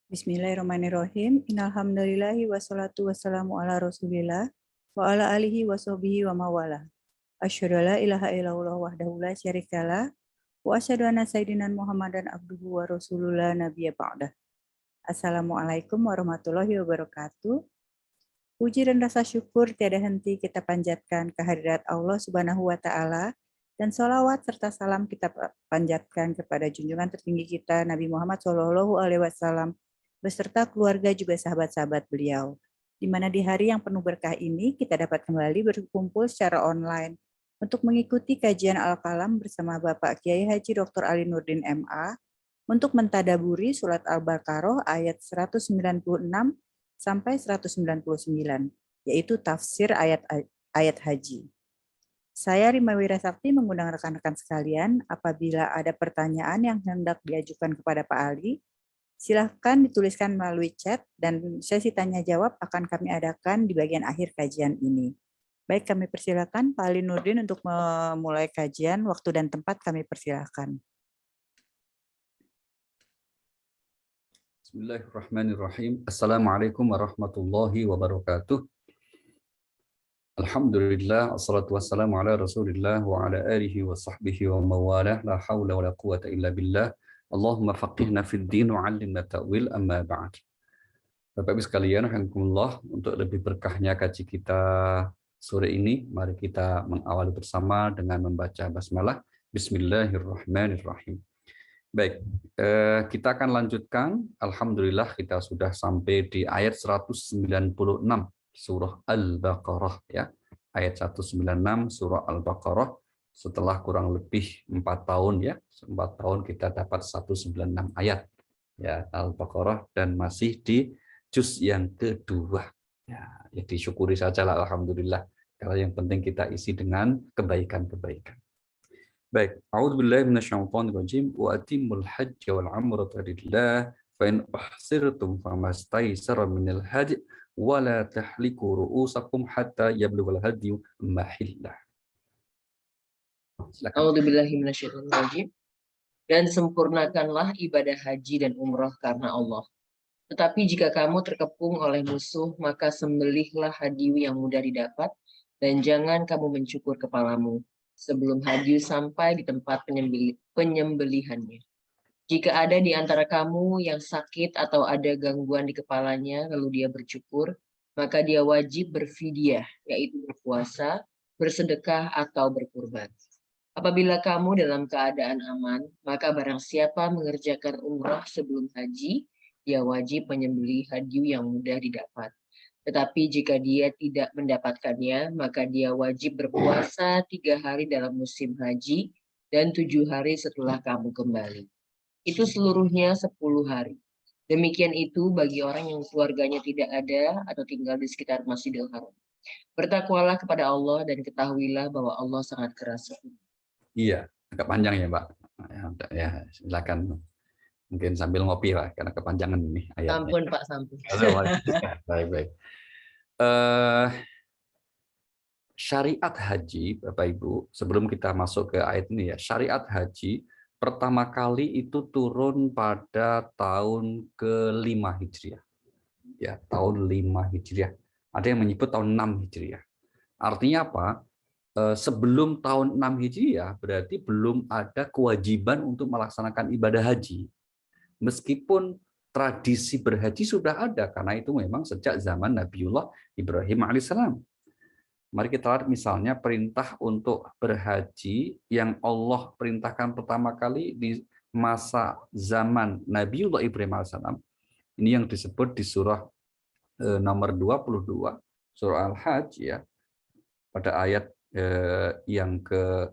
Bismillahirrahmanirrahim. Innalhamdulillahi wassalatu wassalamu ala rasulillah wa ala alihi wa sahbihi wa mawalah. Asyhadu alla ilaha illallah wahdahu la syarikalah wa asyhadu anna sayyidina Muhammadan abduhu wa rasulullah nabiyya ba'dah. Assalamualaikum warahmatullahi wabarakatuh. Puji dan rasa syukur tiada henti kita panjatkan kehadirat Allah Subhanahu wa taala dan sholawat serta salam kita panjatkan kepada junjungan tertinggi kita Nabi Muhammad SAW beserta keluarga juga sahabat-sahabat beliau. Di mana di hari yang penuh berkah ini kita dapat kembali berkumpul secara online untuk mengikuti kajian Al-Kalam bersama Bapak Kiai Haji Dr. Ali Nurdin MA untuk mentadaburi surat Al-Baqarah ayat 196 sampai 199, yaitu tafsir ayat haji. Saya Rima Wirasakti mengundang rekan-rekan sekalian, apabila ada pertanyaan yang hendak diajukan kepada Pak Ali, silahkan dituliskan melalui chat dan sesi tanya jawab akan kami adakan di bagian akhir kajian ini. Baik, kami persilakan Pak Ali Nurdin untuk memulai kajian. Waktu dan tempat kami persilakan. Bismillahirrahmanirrahim. Assalamualaikum warahmatullahi wabarakatuh. Alhamdulillah, assalatu wassalamu ala rasulillah wa ala alihi wa sahbihi wa mawalah, la hawla wa la quwata illa billah. Allahumma faqihna fid din wa 'allimna ta'wil, amma ba'd. Bapak Ibu sekalian, alhamdulillah, untuk lebih berkahnya kaji kita sore ini, mari kita mengawali bersama dengan membaca basmalah. Bismillahirrahmanirrahim. Baik, kita akan lanjutkan. Alhamdulillah kita sudah sampai di ayat 196 surah Al-Baqarah ya. Ayat 196 surah Al-Baqarah setelah kurang lebih 4 tahun ya. 4 tahun kita dapat 196 ayat ya Al-Baqarah dan masih di juz yang kedua. Ya, disyukuri saja lah alhamdulillah. Karena yang penting kita isi dengan kebaikan-kebaikan. Baik, a'udzubillahi minasyaitonirrajim wa atimul hajja wal umrata lillah fa in uhsirtum famastaysara minal hadi wa la tahliku ru'usakum hatta yablughal hadyu mahillah. A'udzubillahi minasyaitonirrajim. Dan sempurnakanlah ibadah haji dan umrah karena Allah. Tetapi jika kamu terkepung oleh musuh, maka sembelihlah hadyu yang mudah didapat dan jangan kamu mencukur kepalamu sebelum hadyu sampai di tempat penyembelihannya. Jika ada di antara kamu yang sakit atau ada gangguan di kepalanya lalu dia bercukur, maka dia wajib berfidyah, yaitu berpuasa, bersedekah atau berkurban. Apabila kamu dalam keadaan aman, maka barang siapa mengerjakan umrah sebelum haji, dia wajib menyembelih hadyu yang mudah didapat. Tetapi jika dia tidak mendapatkannya, maka dia wajib berpuasa 3 hari dalam musim haji dan 7 hari setelah kamu kembali. Itu seluruhnya 10 hari. Demikian itu bagi orang yang keluarganya tidak ada atau tinggal di sekitar Masjidil Haram. Bertakwalah kepada Allah dan ketahuilah bahwa Allah sangat keras. Iya, agak panjang ya Pak. Ya, silakan. Mungkin sambil ngopi lah, karena kepanjangan ini ayatnya. Sampun Pak, sampun. Baik. Syariat haji, Bapak Ibu, sebelum kita masuk ke ayat ini ya, syariat haji pertama kali itu turun pada tahun ke-5 Hijriah. Ya, tahun 5 Hijriah. Ada yang menyebut tahun 6 Hijriah. Artinya apa? Sebelum tahun 6 Hijriah berarti belum ada kewajiban untuk melaksanakan ibadah haji. Meskipun tradisi berhaji sudah ada, karena itu memang sejak zaman Nabiullah Ibrahim alaihissalam. Mari kita lihat misalnya perintah untuk berhaji yang Allah perintahkan pertama kali di masa zaman Nabiullah Ibrahim alaihissalam. Ini yang disebut di surah nomor 22, surah Al-Hajj ya. Pada ayat yang ke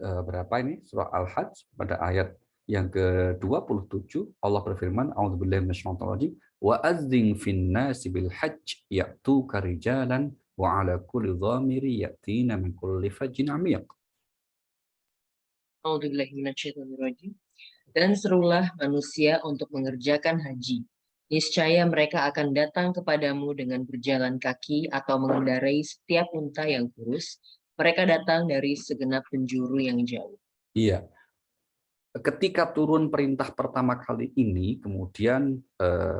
berapa ini? Surah Al-Hajj pada ayat yang ke-27 Allah berfirman, a'udzubillahi minasyaitonir rajim, wa adzin fin nasi bil hajj ya'tuka rijalan wa 'ala kulli dhamiri ya'tina min kulli fajjin 'amiq. A'udzubillahi minasyaitonir rajim. Dan serulah manusia untuk mengerjakan haji. Niscaya mereka akan datang kepadamu dengan berjalan kaki atau mengendarai setiap unta yang kurus. Mereka datang dari segenap penjuru yang jauh. Iya. ketika turun perintah pertama kali ini, kemudian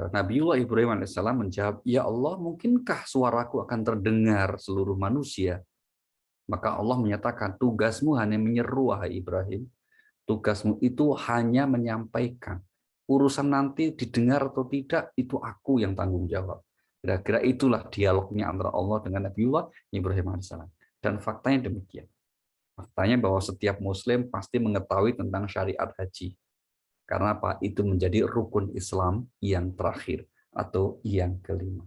Nabiullah Ibrahim alaihissalam menjawab, ya Allah, mungkinkah suaraku akan terdengar seluruh manusia? Maka Allah menyatakan, tugasmu hanya menyeru, wahai Ibrahim. Tugasmu itu hanya menyampaikan. Urusan nanti didengar atau tidak, itu aku yang tanggung jawab. Kira-kira itulah dialognya antara Allah dengan Nabiullah Ibrahim alaihissalam. Dan faktanya demikian. Faktanya bahwa setiap Muslim pasti mengetahui tentang syariat haji. Karena apa? Itu menjadi rukun Islam yang terakhir atau yang kelima.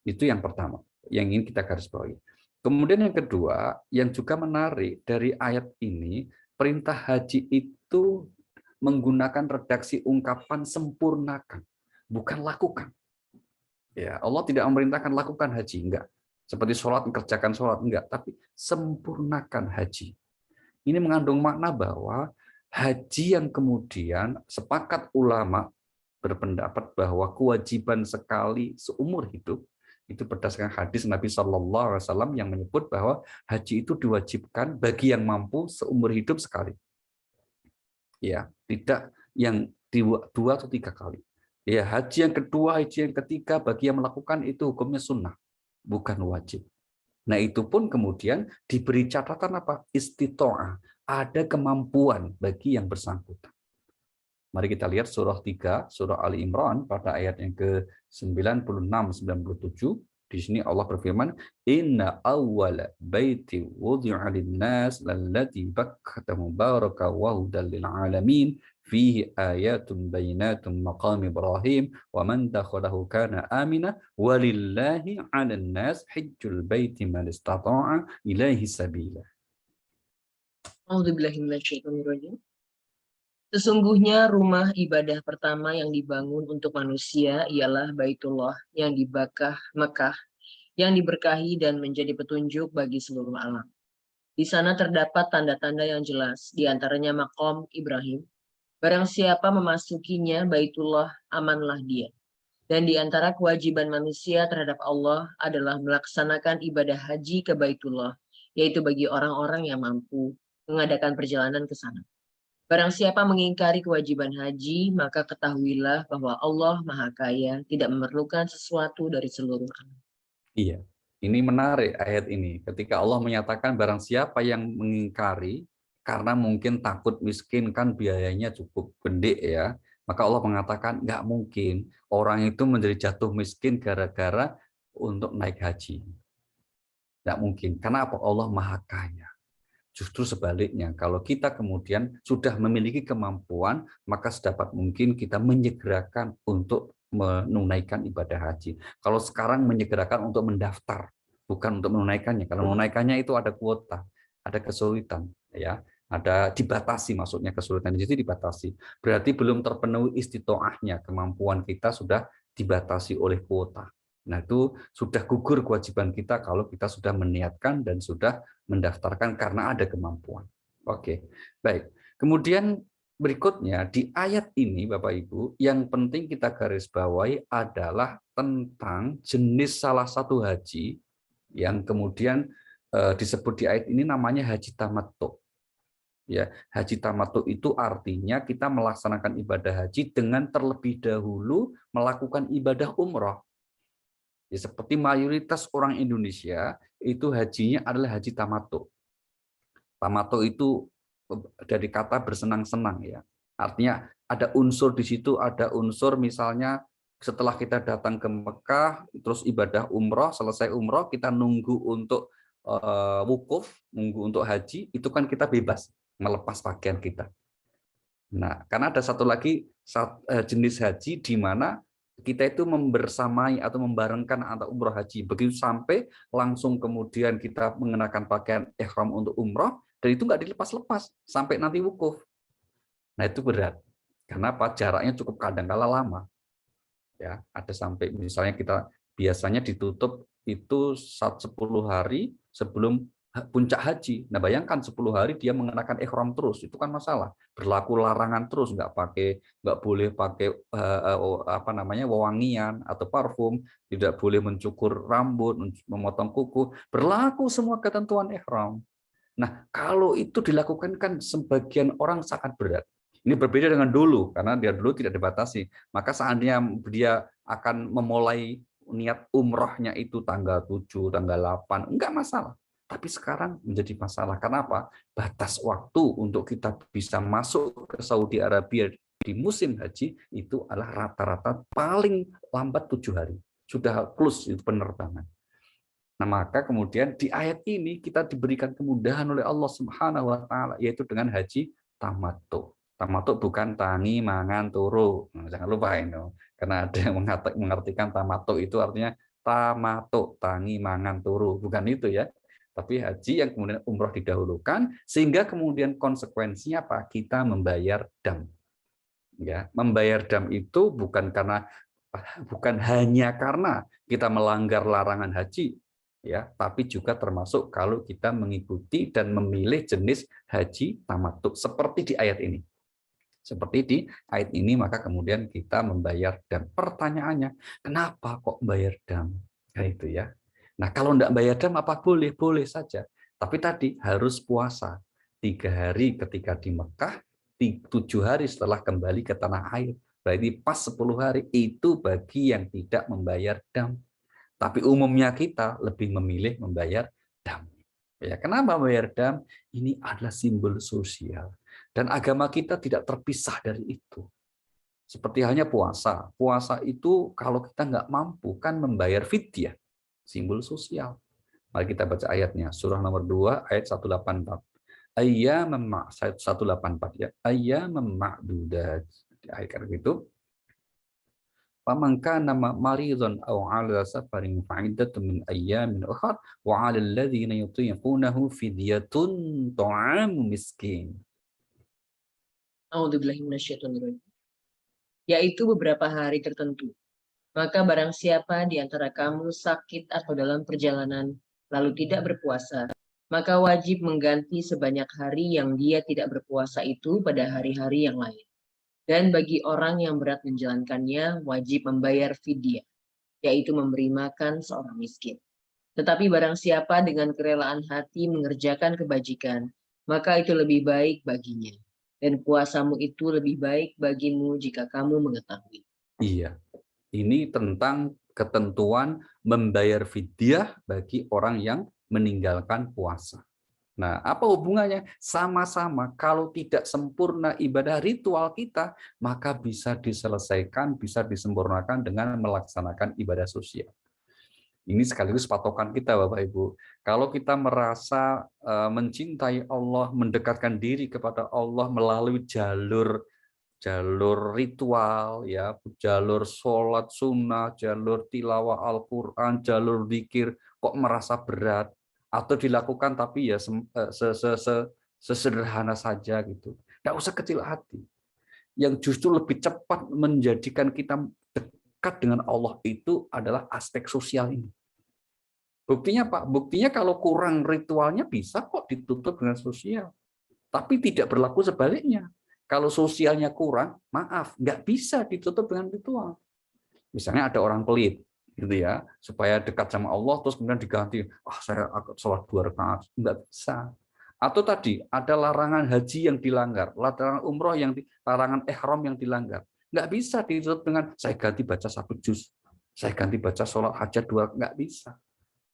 Itu yang pertama, yang ingin kita garis bawahi. Kemudian yang kedua, yang juga menarik dari ayat ini, perintah haji itu menggunakan redaksi ungkapan sempurnakan, bukan lakukan. Ya, Allah tidak memerintahkan lakukan haji, enggak. Seperti sholat, kerjakan sholat, enggak. Tapi sempurnakan haji. Ini mengandung makna bahwa haji yang kemudian sepakat ulama berpendapat bahwa kewajiban sekali seumur hidup, itu berdasarkan hadis Nabi SAW yang menyebut bahwa haji itu diwajibkan bagi yang mampu seumur hidup sekali. Ya, tidak yang dua atau tiga kali. Ya, haji yang kedua, haji yang ketiga bagi yang melakukan itu hukumnya sunnah, bukan wajib. Nah, itu pun kemudian diberi catatan apa? Istito'ah, ada kemampuan bagi yang bersangkutan. Mari kita lihat surah 3, surah Ali Imran pada ayat yang ke-96-97. Di sini Allah berfirman, Inna awwala baiti wudi'a lin-nas lallati bakkata mubaraka wa hudal lil alamin fihi ayatun bayyinatun maqam Ibrahim wa man dakhalahu kana amina walillahi 'alan nas hajjul baiti man istata'a ilaihi sabila. A'udzubillahi minasyaitonirrajim. Sesungguhnya rumah ibadah pertama yang dibangun untuk manusia ialah Baitullah yang di Mekah, yang diberkahi dan menjadi petunjuk bagi seluruh alam. Di sana terdapat tanda-tanda yang jelas, di antaranya maqam Ibrahim. Barang siapa memasukinya Baitullah, amanlah dia. Dan di antara kewajiban manusia terhadap Allah adalah melaksanakan ibadah haji ke Baitullah, yaitu bagi orang-orang yang mampu mengadakan perjalanan ke sana. Barang siapa mengingkari kewajiban haji, maka ketahuilah bahwa Allah Maha Kaya, tidak memerlukan sesuatu dari seluruh alam. Iya, ini menarik ayat ini. Ketika Allah menyatakan barang siapa yang mengingkari, karena mungkin takut miskin kan biayanya cukup gede ya, maka Allah mengatakan nggak mungkin orang itu menjadi jatuh miskin gara-gara untuk naik haji. Nggak mungkin. Karena apa? Allah Maha Kaya. Justru sebaliknya, kalau kita kemudian sudah memiliki kemampuan, maka sedapat mungkin kita menyegerakan untuk menunaikan ibadah haji. Kalau sekarang menyegerakan untuk mendaftar, bukan untuk menunaikannya. Kalau menunaikannya itu ada kuota, ada kesulitan, ya, ada dibatasi, maksudnya kesulitan di situ dibatasi. Berarti belum terpenuhi istitoahnya, kemampuan kita sudah dibatasi oleh kuota. Nah, itu sudah gugur kewajiban kita kalau kita sudah meniatkan dan sudah mendaftarkan karena ada kemampuan. Oke, baik. Kemudian berikutnya di ayat ini, Bapak Ibu, yang penting kita garis bawahi adalah tentang jenis salah satu haji yang kemudian disebut di ayat ini namanya haji tamattu. Ya, haji tamattu itu artinya kita melaksanakan ibadah haji dengan terlebih dahulu melakukan ibadah umroh. Ya, seperti mayoritas orang Indonesia itu hajinya adalah haji tamattu. Tamattu itu dari kata bersenang-senang ya. Artinya ada unsur di situ, ada unsur misalnya setelah kita datang ke Mekah, terus ibadah umroh, selesai umroh kita nunggu untuk wukuf, nunggu untuk haji, itu kan kita bebas melepas pakaian kita. Nah, karena ada satu lagi jenis haji di mana kita itu membersamai atau membarengkan antara umroh haji. Begitu sampai langsung kemudian kita mengenakan pakaian ihram untuk umroh, dan itu nggak dilepas-lepas sampai nanti wukuf. Nah, itu berat. Karena apa? Jaraknya cukup kadang-kala lama. Ya, ada sampai misalnya kita biasanya ditutup itu 10 hari sebelum puncak haji. Nah, bayangkan 10 hari dia mengenakan ihram terus, itu kan masalah. Berlaku larangan terus, nggak boleh pakai apa namanya wewangian atau parfum, tidak boleh mencukur rambut, memotong kuku, berlaku semua ketentuan ihram. Nah, kalau itu dilakukan kan sebagian orang sangat berat. Ini berbeda dengan dulu, karena dia dulu tidak dibatasi. Maka seandainya dia akan memulai niat umrohnya itu tanggal 7, tanggal 8, enggak masalah. Tapi sekarang menjadi masalah. Kenapa? Batas waktu untuk kita bisa masuk ke Saudi Arabia di musim haji itu adalah rata-rata paling lambat 7 hari. Sudah close itu penerbangan. Nah, maka kemudian di ayat ini kita diberikan kemudahan oleh Allah Subhanahu wa taala, yaitu dengan haji tamattu. Tamattu bukan tangi mangan turu. Nah, jangan lupa ini. Karena ada yang mengartikan tamattu itu artinya tamattu, tangi mangan turu. Bukan itu ya. Tapi haji yang kemudian umroh didahulukan, sehingga kemudian konsekuensinya apa? Kita membayar dam. Ya, membayar dam itu bukan hanya karena kita melanggar larangan haji, ya, tapi juga termasuk kalau kita mengikuti dan memilih jenis haji tamattu seperti di ayat ini. Seperti di ayat ini, maka kemudian kita membayar dam. Pertanyaannya, kenapa kok bayar dam? Nah, itu ya. Nah, kalau enggak bayar dam apa boleh? Boleh saja. Tapi tadi harus puasa 3 hari ketika di Mekah, 7 hari setelah kembali ke tanah air. Berarti pas 10 hari itu bagi yang tidak membayar dam. Tapi umumnya kita lebih memilih membayar dam. Ya, kenapa membayar dam? Ini adalah simbol sosial. Dan agama kita tidak terpisah dari itu. Seperti hanya puasa. Puasa itu kalau kita nggak mampu kan membayar fidyah. Simbol sosial. Mari kita baca ayatnya. Surah nomor 2 ayat 184. Ayyaman 184 ya. Ayyaman ma'dudat. Di ayat itu. فَمَنْ كَانَ مَرِيضًا أَوْ عَلَى سَفَرٍ فَعِدَّةٌ مِنْ أَيَّامٍ أُخَرَ وَعَلَى الَّذِينَ يُطِيقُونَهُ فِدْيَةٌ طَعَامُ مِسْكِينٍ. A'udzubillahi minasyaitonirrajim. Yaitu beberapa hari tertentu. Maka barang siapa di antara kamu sakit atau dalam perjalanan lalu tidak berpuasa, maka wajib mengganti sebanyak hari yang dia tidak berpuasa itu pada hari-hari yang lain. Dan bagi orang yang berat menjalankannya, wajib membayar fidyah, yaitu memberi makan seorang miskin. Tetapi barang siapa dengan kerelaan hati mengerjakan kebajikan, maka itu lebih baik baginya. Dan puasamu itu lebih baik bagimu jika kamu mengetahui. Iya, ini tentang ketentuan membayar fidyah bagi orang yang meninggalkan puasa. Nah, apa hubungannya? Sama-sama, kalau tidak sempurna ibadah ritual kita, maka bisa diselesaikan, bisa disempurnakan dengan melaksanakan ibadah sosial. Ini sekaligus patokan kita, Bapak Ibu. Kalau kita merasa mencintai Allah, mendekatkan diri kepada Allah melalui jalur ritual, ya, jalur sholat sunnah, jalur tilawah Al-Quran, jalur zikir, kok merasa berat atau dilakukan tapi ya sesederhana saja gitu. Nggak usah kecil hati. Yang justru lebih cepat menjadikan kita dekat dengan Allah itu adalah aspek sosial ini. Buktinya Pak, buktinya kalau kurang ritualnya bisa kok ditutup dengan sosial. Tapi tidak berlaku sebaliknya. Kalau sosialnya kurang, maaf, nggak bisa ditutup dengan ritual. Misalnya ada orang pelit, gitu ya, supaya dekat sama Allah, terus kemudian diganti, saya sholat 2 rakaat, nggak bisa. Atau tadi ada larangan haji yang dilanggar, larangan umroh larangan ihram yang dilanggar, nggak bisa ditutup dengan saya ganti baca 1 juz, saya ganti baca sholat hajat 2, nggak bisa.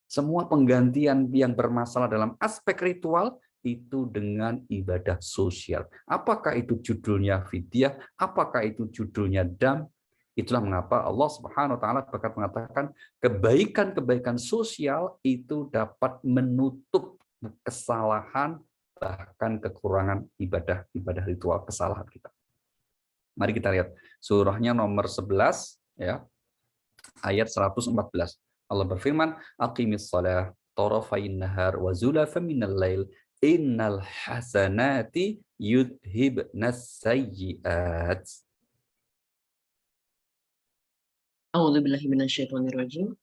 Semua penggantian yang bermasalah dalam aspek ritual itu dengan ibadah sosial. Apakah itu judulnya fidyah? Apakah itu judulnya dam? Itulah mengapa Allah Subhanahu wa taala bahkan mengatakan kebaikan-kebaikan sosial itu dapat menutup kesalahan bahkan kekurangan ibadah ritual kesalahan kita. Mari kita lihat surahnya nomor 11 ya. Ayat 114. Allah berfirman, aqimis shalah tarafain nahar wa zulafan minal lail innal hasanati yudhibnas sayyi'at. A'udzubillahi minasyaitonirrajim.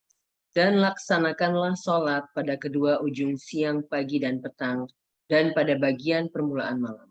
Dan laksanakanlah sholat pada kedua ujung siang, pagi, dan petang, dan pada bagian permulaan malam.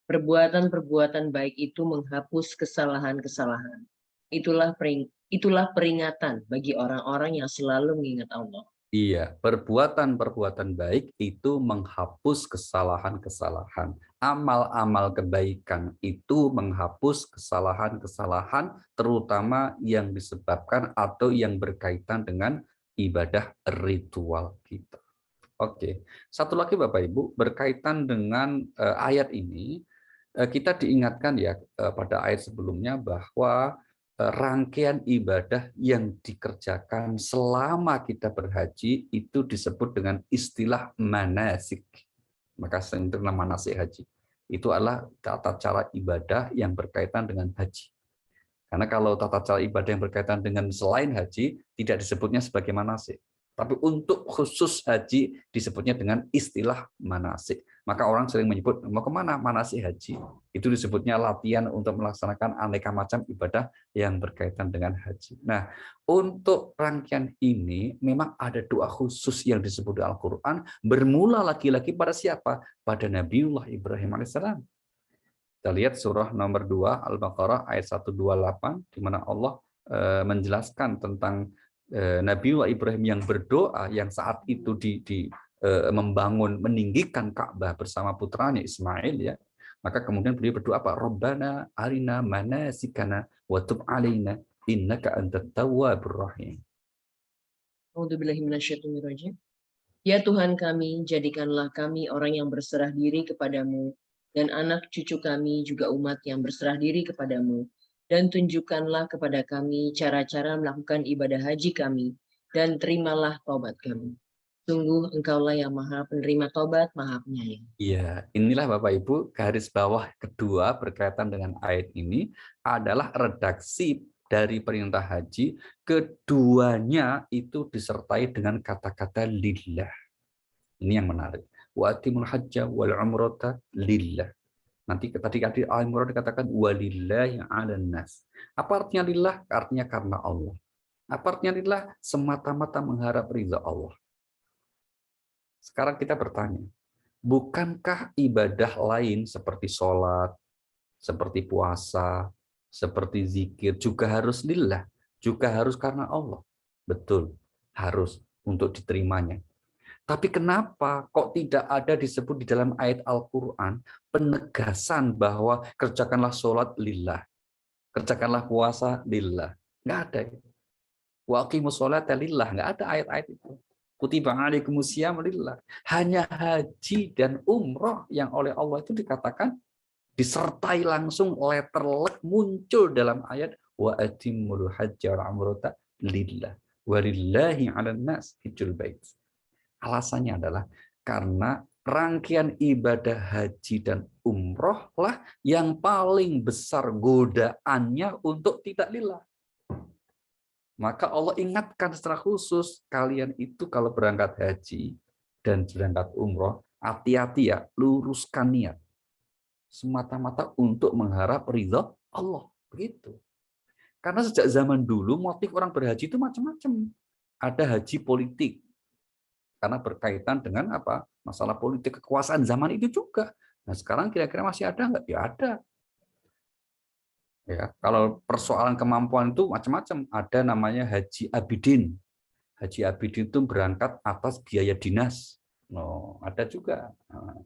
Perbuatan-perbuatan baik itu menghapus kesalahan-kesalahan. Itulah peringatan bagi orang-orang yang selalu mengingat Allah. Iya, perbuatan-perbuatan baik itu menghapus kesalahan-kesalahan. amal-amal kebaikan itu menghapus kesalahan-kesalahan, terutama yang disebabkan atau yang berkaitan dengan ibadah ritual kita. Oke, satu lagi Bapak Ibu, berkaitan dengan ayat ini, kita diingatkan ya pada ayat sebelumnya bahwa rangkaian ibadah yang dikerjakan selama kita berhaji itu disebut dengan istilah manasik. Maka sering nama manasik haji. Itu adalah tata cara ibadah yang berkaitan dengan haji. Karena kalau tata cara ibadah yang berkaitan dengan selain haji, tidak disebutnya sebagai manasik. Tapi untuk khusus haji disebutnya dengan istilah manasik. Maka orang sering menyebut, mau kemana manasik haji? Itu disebutnya latihan untuk melaksanakan aneka macam ibadah yang berkaitan dengan haji. Nah, untuk rangkaian ini memang ada doa khusus yang disebut di Al-Quran, bermula lagi-lagi pada siapa? Pada Nabiullah Ibrahim alaihissalam. Kita lihat surah nomor 2 Al-Baqarah ayat 128 di mana Allah menjelaskan tentang Nabiullah Ibrahim yang berdoa yang saat itu membangun meninggikan Ka'bah bersama putranya Ismail ya. Maka kemudian beliau berdoa apa? Rabbana arina manasikana wa tub alaina innaka antat tawwabur rahim. A'udzubillahi minasyaitonirrajim. Ya Tuhan kami, jadikanlah kami orang yang berserah diri kepadamu, dan anak cucu kami juga umat yang berserah diri kepadamu. Dan tunjukkanlah kepada kami cara-cara melakukan ibadah haji kami, dan terimalah taubat kami. Sungguh engkaulah yang maha penerima taubat, maha penyayang. Iya, inilah Bapak Ibu, garis bawah kedua berkaitan dengan ayat ini adalah redaksi dari perintah haji. Keduanya itu disertai dengan kata-kata lillah. Ini yang menarik. Wa atimul hajja wal umrata lillah. Nanti tadi Al-Imran dikatakan walillahi 'alan nas. Apa artinya lillah? Artinya karena Allah. Apa artinya lillah? Semata-mata mengharap ridha Allah. Sekarang kita bertanya, bukankah ibadah lain seperti sholat, seperti puasa, seperti zikir juga harus lillah, juga harus karena Allah? Betul, harus untuk diterimanya. Tapi kenapa kok tidak ada disebut di dalam ayat Al-Quran penegasan bahwa kerjakanlah sholat lillah, kerjakanlah puasa lillah? Nggak ada. Wa aqimus sholata lillah, nggak ada ayat-ayat itu. Kutiba alaikumus syiyam lillah. Hanya haji dan umroh yang oleh Allah itu dikatakan disertai langsung letter lek muncul dalam ayat wa atimul hajja wal umrata lillah walillahi 'alan nas hajjul bait. Alasannya adalah karena rangkaian ibadah haji dan umroh lah yang paling besar godaannya untuk tidak lillah. Maka Allah ingatkan secara khusus, kalian itu kalau berangkat haji dan berangkat umroh, hati-hati ya, luruskan niat. Semata-mata untuk mengharap ridha Allah. Begitu. Karena sejak zaman dulu motif orang berhaji itu macam-macam. Ada haji politik, karena berkaitan dengan apa? Masalah politik kekuasaan zaman itu juga. Nah, sekarang kira-kira masih ada nggak? Ya ada. Ya, kalau persoalan kemampuan itu macam-macam. Ada namanya Haji Abidin. Haji Abidin itu berangkat atas biaya dinas. No, ada juga. Nah,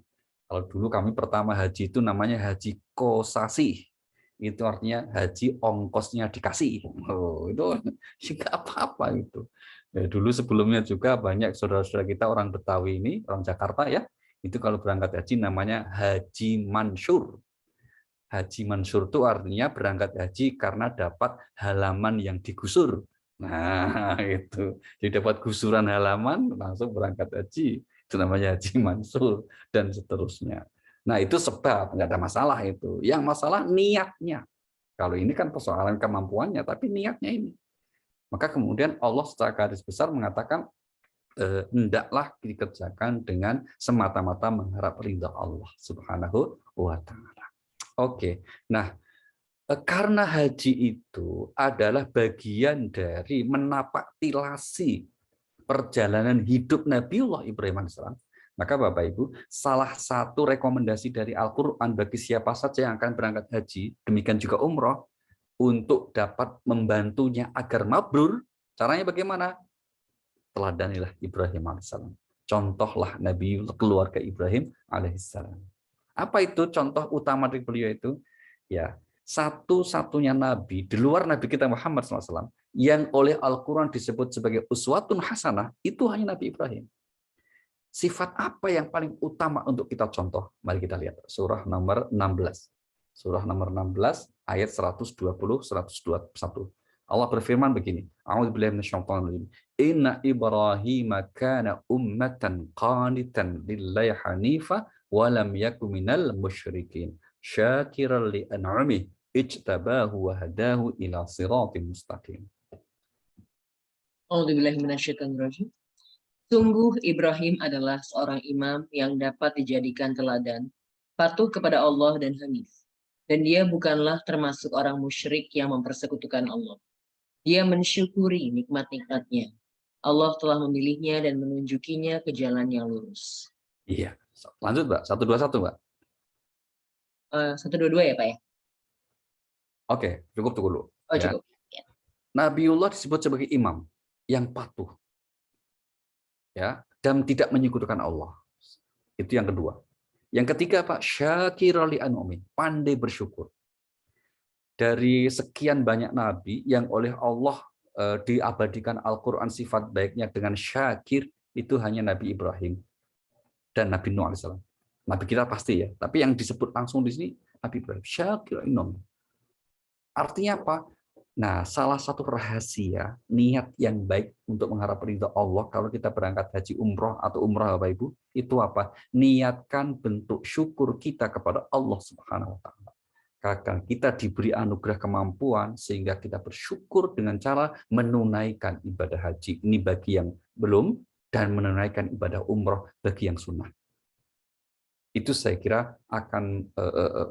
kalau dulu kami pertama haji itu namanya Haji Kosasi. Itu artinya haji ongkosnya dikasih. Oh, itu nggak apa-apa itu. Ya, dulu sebelumnya juga banyak saudara-saudara kita orang Betawi ini, orang Jakarta ya, itu kalau berangkat haji namanya Haji Mansur. Haji Mansur itu artinya berangkat haji karena dapat halaman yang digusur. Nah, itu. Jadi dapat gusuran halaman, langsung berangkat haji. Itu namanya Haji Mansur, dan seterusnya. Nah, itu sebab, nggak ada masalah itu. Yang masalah niatnya. Kalau ini kan persoalan kemampuannya, tapi niatnya ini. Maka kemudian Allah secara garis besar mengatakan hendaklah dikerjakan dengan semata-mata mengharap ridha Allah Subhanahu wa taala. Oke. Nah, karena haji itu adalah bagian dari menapaktilasi perjalanan hidup Nabiullah Ibrahim alaihissalam, maka Bapak Ibu, salah satu rekomendasi dari Al-Quran bagi siapa saja yang akan berangkat haji, demikian juga umroh, untuk dapat membantunya agar mabrur, caranya bagaimana? Teladanilah Ibrahim alaihissalam. Contohlah Nabi keluarga Ibrahim alaihissalam. Apa itu contoh utama dari beliau itu? Ya, satu-satunya nabi di luar Nabi kita Muhammad SAW yang oleh Al-Quran disebut sebagai uswatun hasanah itu hanya Nabi Ibrahim. Sifat apa yang paling utama untuk kita contoh? Mari kita lihat surah nomor 16. Surah nomor 16 ayat 120 121. Allah berfirman begini. A'udzubillahi minasyaitonir rajim. Inna Ibrahim kana ummatan qanitan lillahi hanifa wa lam yakun minal musyrikin. Syakiran li an'amih ijtabahu wa hadahu ila siratim mustaqim. A'udzubillahi minasyaitonirrajim. Sungguh Ibrahim adalah seorang imam yang dapat dijadikan teladan, patuh kepada Allah dan hanif. Dan dia bukanlah termasuk orang musyrik yang mempersekutukan Allah. Dia mensyukuri nikmat-nikmatnya. Allah telah memilihnya dan menunjukinya ke jalan yang lurus. Iya. Lanjut, Mbak. 121, Mbak. 122 ya, Pak ya? Oke, cukup dulu. Oh, Ya. cukup. Ya. Nabiullah disebut sebagai imam yang patuh. Ya, dan tidak menyekutukan Allah. Itu yang kedua. Yang ketiga, Pak, syakirali an'umi, pandai bersyukur. Dari sekian banyak nabi yang oleh Allah diabadikan Al-Qur'an sifat baiknya dengan syakir, itu hanya Nabi Ibrahim dan Nabi Nuh alaihissalam. Nabi kita pasti ya, tapi yang disebut langsung di sini Nabi Ibrahim, syakir an'umi. Artinya apa? Nah, salah satu rahasia niat yang baik untuk mengharap ridha Allah kalau kita berangkat haji umroh atau umrah Bapak Ibu, itu apa? Niatkan bentuk syukur kita kepada Allah Subhanahu wa taala. Karena kita diberi anugerah kemampuan sehingga kita bersyukur dengan cara menunaikan ibadah haji. Ini bagi yang belum, dan menunaikan ibadah umroh bagi yang sunnah. Itu saya kira akan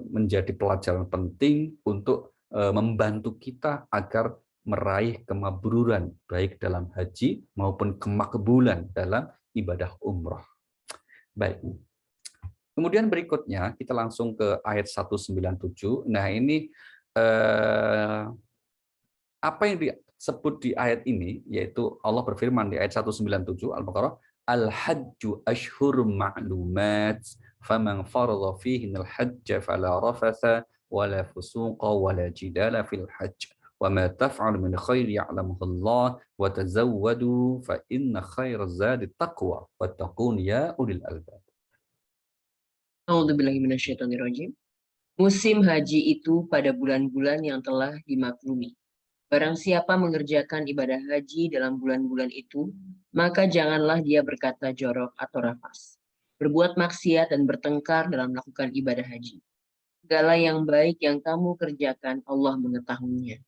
menjadi pelajaran penting untuk membantu kita agar meraih kemabruran baik dalam haji maupun kemakbulan dalam ibadah umroh. Baik. Kemudian berikutnya kita langsung ke ayat 197. Nah, ini apa yang disebut di ayat ini, yaitu Allah berfirman di ayat 197 Al-Baqarah, Al-Hajju ashhurum ma'lumat faman faradha fihinal hajja fala rafatha wala fusuqa wala jidala fil hajj wa ma taf'al min khairi ya'lamuhu Allah wa tazawwadu fa inna khairaz zadi taqwa wattaqun ya ulil albab. A'udzubillahi minasyaitonirrajim. Musim haji itu pada bulan-bulan yang telah dimaklumi. Barang siapa mengerjakan ibadah haji dalam bulan-bulan itu, maka janganlah dia berkata jorok atau rafas, berbuat maksiat dan bertengkar dalam melakukan ibadah haji. Segala yang baik yang kamu kerjakan, Allah mengetahuinya.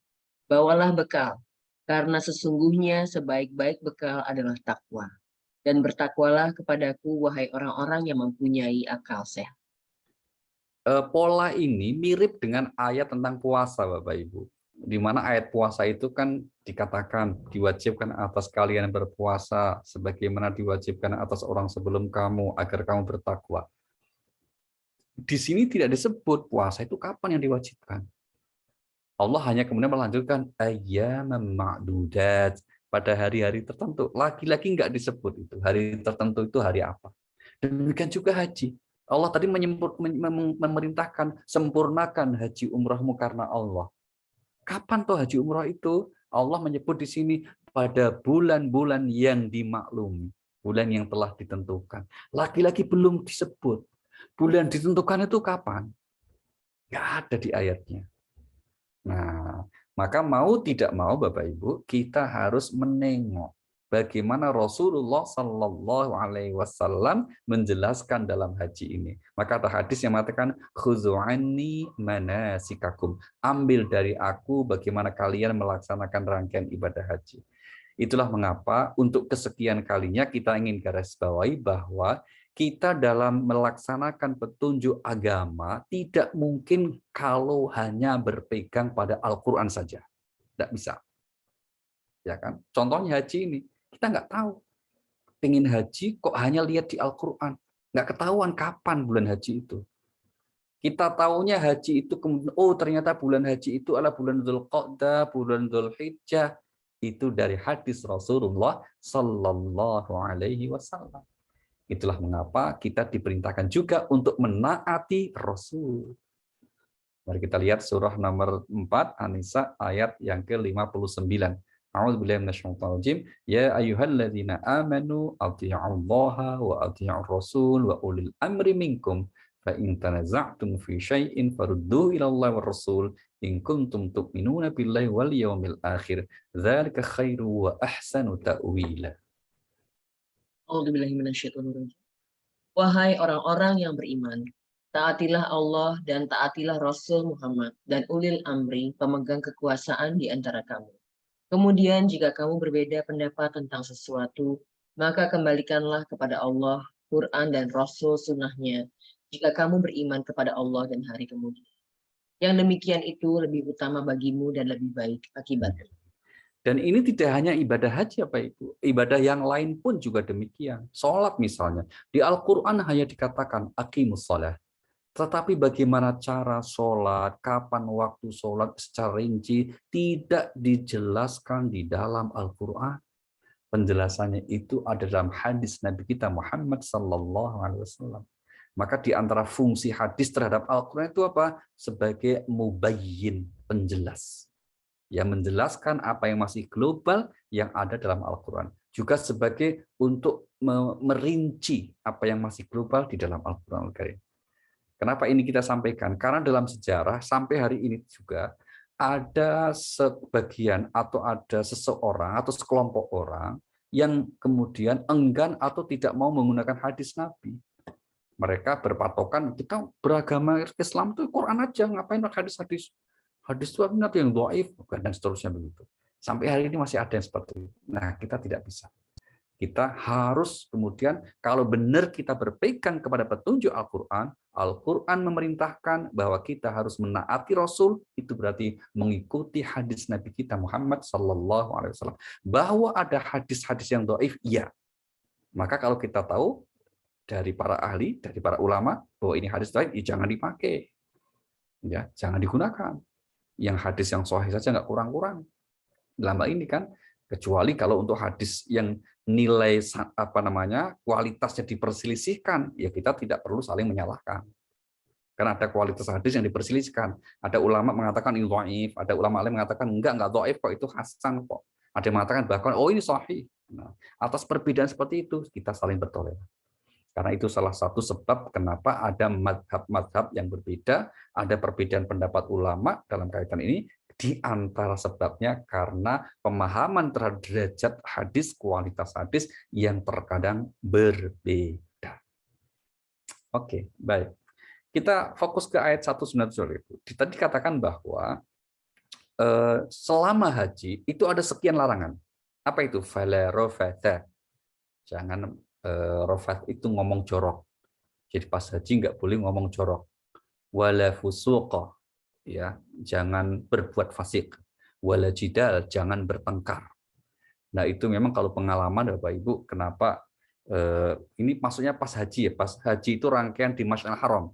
Bawalah bekal, karena sesungguhnya sebaik-baik bekal adalah takwa. Dan bertakwalah kepadaku, wahai orang-orang yang mempunyai akal sehat. Pola ini mirip dengan ayat tentang puasa, Bapak Ibu. Di mana ayat puasa itu kan dikatakan diwajibkan atas kalian berpuasa sebagaimana diwajibkan atas orang sebelum kamu agar kamu bertakwa. Di sini tidak disebut puasa itu kapan yang diwajibkan. Allah hanya kemudian melanjutkan ayyaman ma'dudat, pada hari-hari tertentu. Lagi-lagi nggak disebut itu. Hari tertentu itu hari apa. Demikian juga haji. Allah tadi memerintahkan sempurnakan haji umrahmu karena Allah. Kapan tuh haji umrah itu? Allah menyebut di sini pada bulan-bulan yang dimaklumi, bulan yang telah ditentukan. Lagi-lagi belum disebut. Bulan ditentukan itu kapan? Nggak ada di ayatnya. Nah, maka mau tidak mau Bapak Ibu, kita harus menengok bagaimana Rasulullah Shallallahu Alaihi Wasallam menjelaskan dalam haji ini. Maka ada hadis yang mengatakan, "Khudzu anni manasikakum." Ambil dari aku bagaimana kalian melaksanakan rangkaian ibadah haji. Itulah mengapa untuk kesekian kalinya kita ingin garis bawahi bahwa kita dalam melaksanakan petunjuk agama tidak mungkin kalau hanya berpegang pada Al-Quran saja. Tidak bisa. Ya kan? Contohnya haji ini. Kita nggak tahu. Pengen haji kok hanya lihat di Al-Quran. Nggak ketahuan kapan bulan haji itu. Kita tahunya haji itu, oh ternyata bulan haji itu adalah bulan Dzulqa'dah, bulan Dzulhijjah. Itu dari hadis Rasulullah Sallallahu Alaihi Wasallam. Itulah mengapa kita diperintahkan juga untuk menaati Rasul. Mari kita lihat surah nomor 4 An-Nisa ayat yang ke-59. A'udzubillahi minasyaitonir rajim. Ya ayyuhalladzina amanu athi'ullaha wa athi'ur rasul wa ulil amri minkum. Fa in tanaza'tum fi syai'in farudduhu ila Allah war rasul in kuntum tu'minuna billahi wal yawmil akhir. Dzalika khairu wa ahsanu ta'wila. A'udzubillahi minasyaitonir rajim. Wahai orang-orang yang beriman, taatilah Allah dan taatilah Rasul Muhammad dan ulil amri, pemegang kekuasaan di antara kamu. Kemudian jika kamu berbeda pendapat tentang sesuatu, maka kembalikanlah kepada Allah, Quran dan Rasul sunnahnya, jika kamu beriman kepada Allah dan hari kemudian. Yang demikian itu lebih utama bagimu dan lebih baik akibatnya. Dan ini tidak hanya ibadah haji, Bapak Ibu. Ibadah yang lain pun juga demikian. Sholat misalnya. Di Al-Quran hanya dikatakan aqimus shalah. Tetapi bagaimana cara sholat, kapan waktu sholat secara rinci, tidak dijelaskan di dalam Al-Quran. Penjelasannya itu ada dalam hadis Nabi kita Muhammad SAW. Maka di antara fungsi hadis terhadap Al-Quran itu apa? Sebagai mubayyin, penjelas. Yang menjelaskan apa yang masih global yang ada dalam Al-Quran. Juga sebagai untuk merinci apa yang masih global di dalam Al-Quran Al-Karim. Kenapa ini kita sampaikan? Karena dalam sejarah sampai hari ini juga ada sebagian atau ada seseorang atau sekelompok orang yang kemudian enggan atau tidak mau menggunakan hadis Nabi. Mereka berpatokan, kita beragama Islam itu Quran aja, ngapain hadis-hadis? Hadis itu Nabi yang dhaif dan seterusnya begitu. Sampai hari ini masih ada yang seperti itu. Nah, kita tidak bisa. Kita harus kemudian kalau benar kita berpegang kepada petunjuk Al-Quran, Al-Quran memerintahkan bahwa kita harus menaati Rasul, itu berarti mengikuti hadis Nabi kita Muhammad SAW. Bahwa ada hadis-hadis yang dhaif, iya. Maka kalau kita tahu dari para ahli, dari para ulama bahwa ini hadis dhaif, ya jangan dipakai, ya jangan digunakan. Yang hadis yang sahih saja nggak kurang-kurang dalam hal ini kan, kecuali kalau untuk hadis yang nilai kualitasnya diperselisihkan, ya kita tidak perlu saling menyalahkan. Karena ada kualitas hadis yang diperselisihkan. Ada ulama mengatakan ini dhaif, ada ulama lain mengatakan enggak dhaif kok, itu hasan kok. Ada yang mengatakan bahkan oh ini sahih. Nah, atas perbedaan seperti itu kita saling bertoleransi. Karena itu salah satu sebab kenapa ada madhab-madhab yang berbeda, ada perbedaan pendapat ulama dalam kaitan ini, di antara sebabnya karena pemahaman terhadap derajat hadis, kualitas hadis yang terkadang berbeda. Oke, baik. Kita fokus ke ayat 192. Tadi katakan bahwa selama haji itu ada sekian larangan. Apa itu? Fala rafatha. Jangan rafat itu ngomong jorok. Jadi pas haji nggak boleh ngomong jorok. Wala fusuqa, ya, jangan berbuat fasik. Wala jidal, jangan bertengkar. Nah, itu memang kalau pengalaman Bapak Ibu, kenapa ini maksudnya pas haji ya, pas haji itu rangkaian di Masy'aril Haram.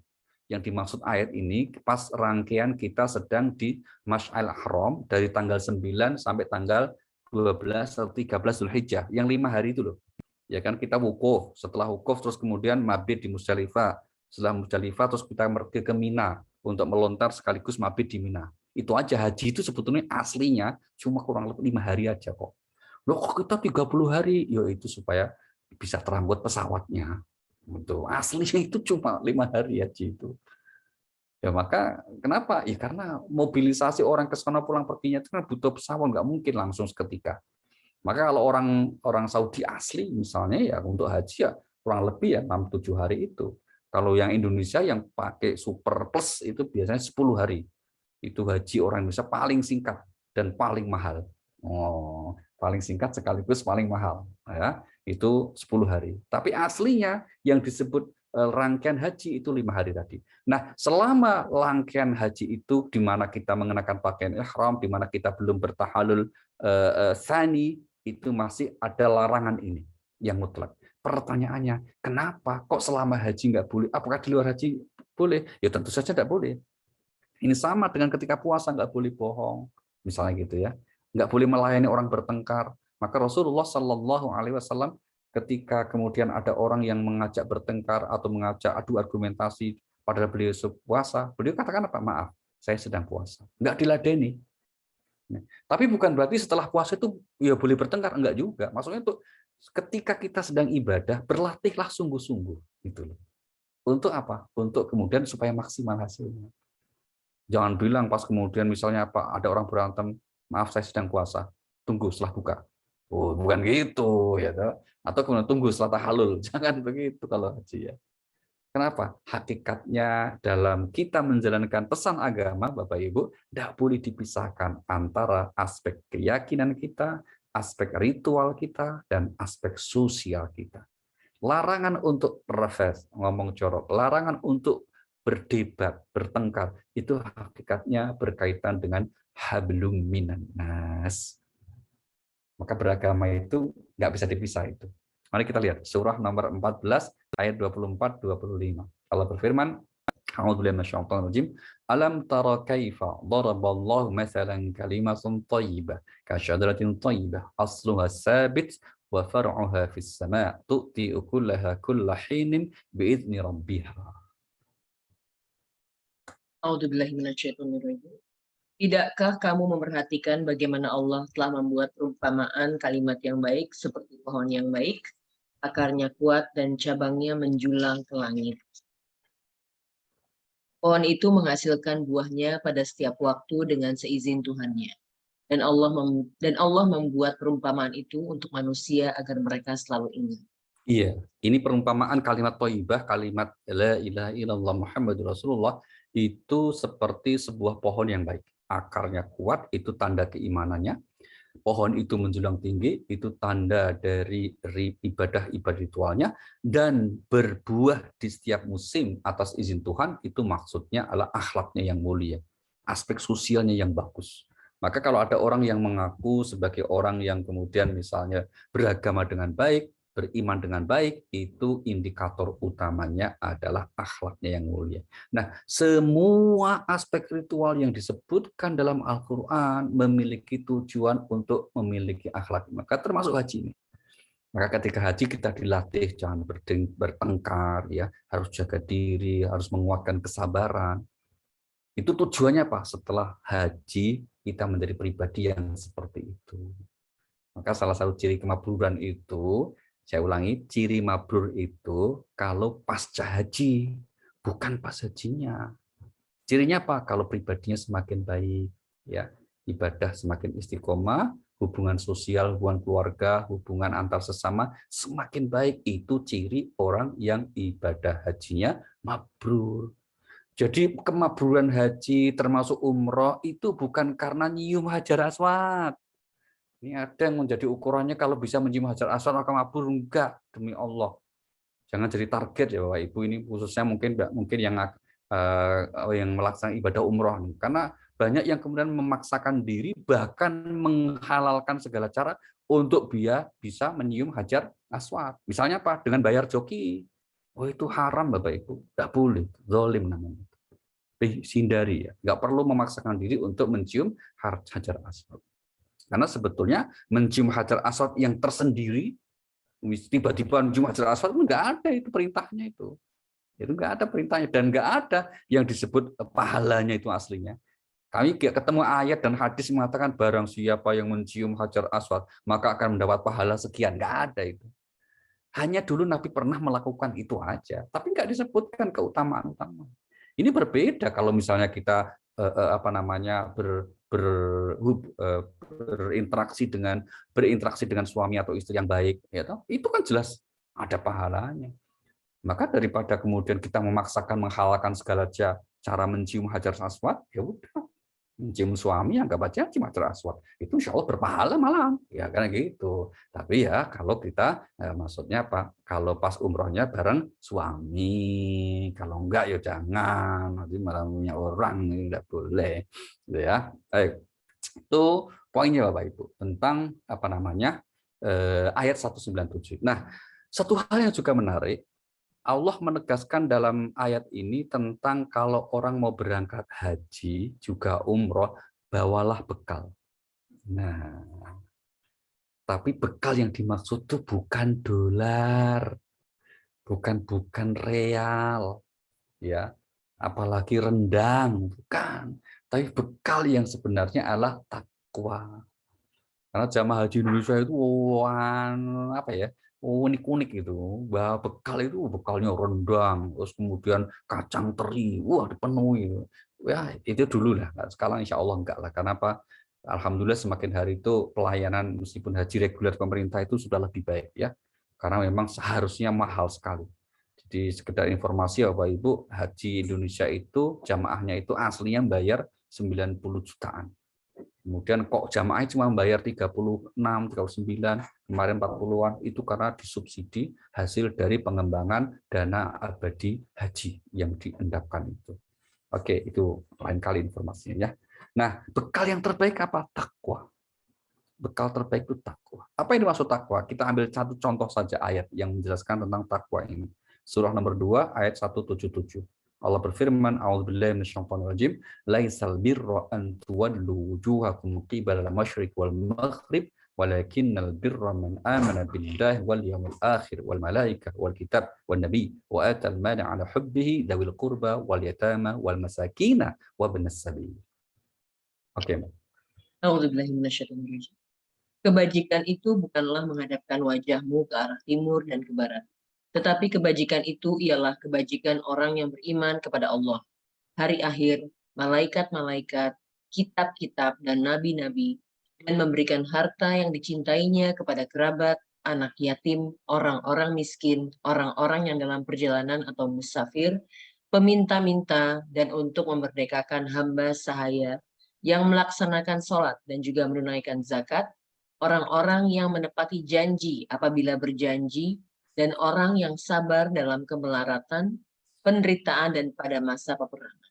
Yang dimaksud ayat ini pas rangkaian kita sedang di Masy'aril Haram dari tanggal 9 sampai tanggal 12 atau 13 Zulhijjah, yang 5 hari itu loh. Ya kan, kita wukuf, setelah wukuf terus kemudian mabit di Musdalifah, setelah Musdalifah terus kita pergi ke Mina untuk melontar sekaligus mabit di Mina. Itu aja. Haji itu sebetulnya aslinya cuma kurang lebih 5 hari aja kok. Loh kok kita 30 hari? Ya itu supaya bisa terangkut pesawatnya. Betul. Aslinya itu cuma 5 hari haji itu. Ya maka kenapa? Ya karena mobilisasi orang ke sana pulang perginya itu kan butuh pesawat, nggak mungkin langsung seketika. Maka kalau orang Saudi asli misalnya ya untuk haji ya kurang lebih ya 6-7 hari itu. Kalau yang Indonesia yang pakai super plus itu biasanya 10 hari. Itu haji orang Indonesia paling singkat dan paling mahal. Oh, paling singkat sekaligus paling mahal ya. Itu 10 hari. Tapi aslinya yang disebut rangkaian haji itu 5 hari tadi. Nah, selama rangkaian haji itu di mana kita mengenakan pakaian ihram, di mana kita belum bertahalul tsani, itu masih ada larangan ini yang mutlak. Pertanyaannya, kenapa kok selama haji nggak boleh? Apakah di luar haji boleh? Ya tentu saja tidak boleh. Ini sama dengan ketika puasa nggak boleh bohong, misalnya gitu ya. Nggak boleh melayani orang bertengkar. Maka Rasulullah Shallallahu Alaihi Wasallam ketika kemudian ada orang yang mengajak bertengkar atau mengajak adu argumentasi padahal beliau puasa, beliau katakan apa? Maaf, saya sedang puasa. Enggak diladeni. Tapi bukan berarti setelah puasa itu ya boleh bertengkar, enggak juga. Maksudnya itu ketika kita sedang ibadah, berlatihlah sungguh-sungguh gitu loh. Untuk apa? Untuk kemudian supaya maksimal hasilnya. Jangan bilang pas kemudian misalnya apa ada orang berantem, maaf saya sedang puasa, tunggu setelah buka. Oh, bukan gitu ya toh. Atau kemudian tunggu setelah tahallul. Jangan begitu kalau haji ya. Kenapa? Hakikatnya dalam kita menjalankan pesan agama, Bapak Ibu, tidak boleh dipisahkan antara aspek keyakinan kita, aspek ritual kita, dan aspek sosial kita. Larangan untuk reves, ngomong jorok, larangan untuk berdebat, bertengkar, itu hakikatnya berkaitan dengan hablum minan nas. Maka beragama itu nggak bisa dipisah itu. Mari kita lihat surah nomor 14 ayat 24-25. Allah berfirman, A'udzubillahi minasyaitonir rajim. Alam tara kaifa daraballahu mathalan kalimatan thayyibah ka syajaratin thayyibah asluha sabit wa far'uha fis sama' tu'ti ukulaha kulla hinin bi'izni rabbiha. A'udzubillahi minasyaitonirrajim. Tidakkah kamu memperhatikan bagaimana Allah telah membuat perumpamaan kalimat yang baik seperti pohon yang baik, akarnya kuat dan cabangnya menjulang ke langit. Pohon itu menghasilkan buahnya pada setiap waktu dengan seizin Tuhannya. Dan Allah membuat perumpamaan itu untuk manusia agar mereka selalu ingat. Iya, ini perumpamaan kalimat thayyibah, kalimat la ilaha illallah Muhammadur Rasulullah itu seperti sebuah pohon yang baik. Akarnya kuat, itu tanda keimanannya. Pohon itu menjulang tinggi, itu tanda dari ibadah-ibadah ritualnya. Dan berbuah di setiap musim atas izin Tuhan, itu maksudnya adalah akhlaknya yang mulia. Aspek sosialnya yang bagus. Maka kalau ada orang yang mengaku sebagai orang yang kemudian misalnya beragama dengan baik, beriman dengan baik, itu indikator utamanya adalah akhlaknya yang mulia. Nah, semua aspek ritual yang disebutkan dalam Al-Quran memiliki tujuan untuk memiliki akhlak. Maka termasuk haji ini. Maka ketika haji kita dilatih jangan bertengkar, ya, harus jaga diri, harus menguatkan kesabaran. Itu tujuannya apa? Setelah haji kita menjadi pribadi yang seperti itu. Maka salah satu ciri kemakburan itu, saya ulangi, ciri mabrur itu kalau pasca haji, bukan pas hajinya. Cirinya apa? Kalau pribadinya semakin baik, ya, ibadah semakin istiqomah, hubungan sosial, hubungan keluarga, hubungan antar sesama semakin baik. Itu ciri orang yang ibadah hajinya mabrur. Jadi kemakburan haji termasuk umroh itu bukan karena nyium hajar aswad. Ini ada yang menjadi ukurannya kalau bisa menyium hajar aswad maka mabrur, enggak, demi Allah. Jangan jadi target ya Bapak Ibu, ini khususnya mungkin yang melaksanakan ibadah umroh nih. Karena banyak yang kemudian memaksakan diri bahkan menghalalkan segala cara untuk bisa menyium hajar aswad. Misalnya apa? Dengan bayar joki. Oh itu haram Bapak Ibu, enggak boleh, zalim namanya. Hindari ya, enggak perlu memaksakan diri untuk mencium hajar aswad. Karena sebetulnya mencium hajar aswad yang tersendiri, tiba-tiba mencium hajar aswad, nggak ada itu perintahnya itu nggak ada perintahnya dan nggak ada yang disebut pahalanya itu aslinya. Kami ketemu ayat dan hadis mengatakan barang siapa yang mencium hajar aswad maka akan mendapat pahala sekian, nggak ada itu. Hanya dulu Nabi pernah melakukan itu aja, tapi nggak disebutkan keutamaan utama. Ini berbeda kalau misalnya kita berinteraksi dengan suami atau istri yang baik, ya toh? Itu kan jelas ada pahalanya. Maka daripada kemudian kita memaksakan menghalalkan segala cara mencium hajar aswad, ya udah mencium suami anggap aja cium hajar aswad, itu insya Allah berpahala malah, ya kan gitu. Tapi ya kalau kita maksudnya apa? Kalau pas umrohnya bareng suami, kalau enggak ya jangan, nanti malah punya orang, enggak boleh, gitu ya. Baik, itu poinnya Bapak Ibu tentang ayat 197. Nah, satu hal yang juga menarik. Allah menegaskan dalam ayat ini tentang kalau orang mau berangkat haji juga umroh, bawalah bekal. Nah, Tapi bekal yang dimaksud itu bukan dolar, bukan real, ya, apalagi rendang, bukan. Tapi bekal yang sebenarnya adalah takwa. Karena jamaah haji Indonesia itu apa ya, unik-unik gitu. Bahwa bekal itu bekalnya rendang, terus kemudian kacang teri, wah dipenuhi. Ya itu dulu lah. Sekarang insya Allah enggak lah. Karena apa? Alhamdulillah semakin hari itu pelayanan meskipun haji reguler pemerintah itu sudah lebih baik ya. Karena memang seharusnya mahal sekali. Jadi sekedar informasi Bapak Ibu, haji Indonesia itu jamaahnya itu aslinya bayar 90 jutaan. Kemudian kok jamaahnya cuma bayar 36, 39, kemarin 40-an, itu karena disubsidi hasil dari pengembangan dana abadi haji yang diendapkan itu. Oke, itu lain kali informasinya ya. Nah, bekal yang terbaik apa? Takwa. Bekal terbaik itu takwa. Apa yang dimaksud takwa? Kita ambil satu contoh saja ayat yang menjelaskan tentang takwa ini. Surah nomor 2 ayat 177. Allah berfirman, A'udzubillahi minasyaitonir rajim, laisal birra an tuwallu wujuhakum qibala al-masyriq wal maghrib, walakinnal birra man amana billahi wal yawmil akhir wal malaikah wal kitab wan nabi wa atal mala ala hubbihi dawil qurba wal yatama wal masakina wa ibnas sabil. Oke. A'udzubillahi minasyaitonir rajim. Kebajikan itu bukanlah menghadapkan wajahmu ke arah timur dan ke barat. Tetapi kebajikan itu ialah kebajikan orang yang beriman kepada Allah, hari akhir, malaikat-malaikat, kitab-kitab, dan nabi-nabi, dan memberikan harta yang dicintainya kepada kerabat, anak yatim, orang-orang miskin, orang-orang yang dalam perjalanan atau musafir, peminta-minta, dan untuk memerdekakan hamba sahaya yang melaksanakan sholat dan juga menunaikan zakat, orang-orang yang menepati janji apabila berjanji, dan orang yang sabar dalam kemelaratan, penderitaan, dan pada masa peperangan.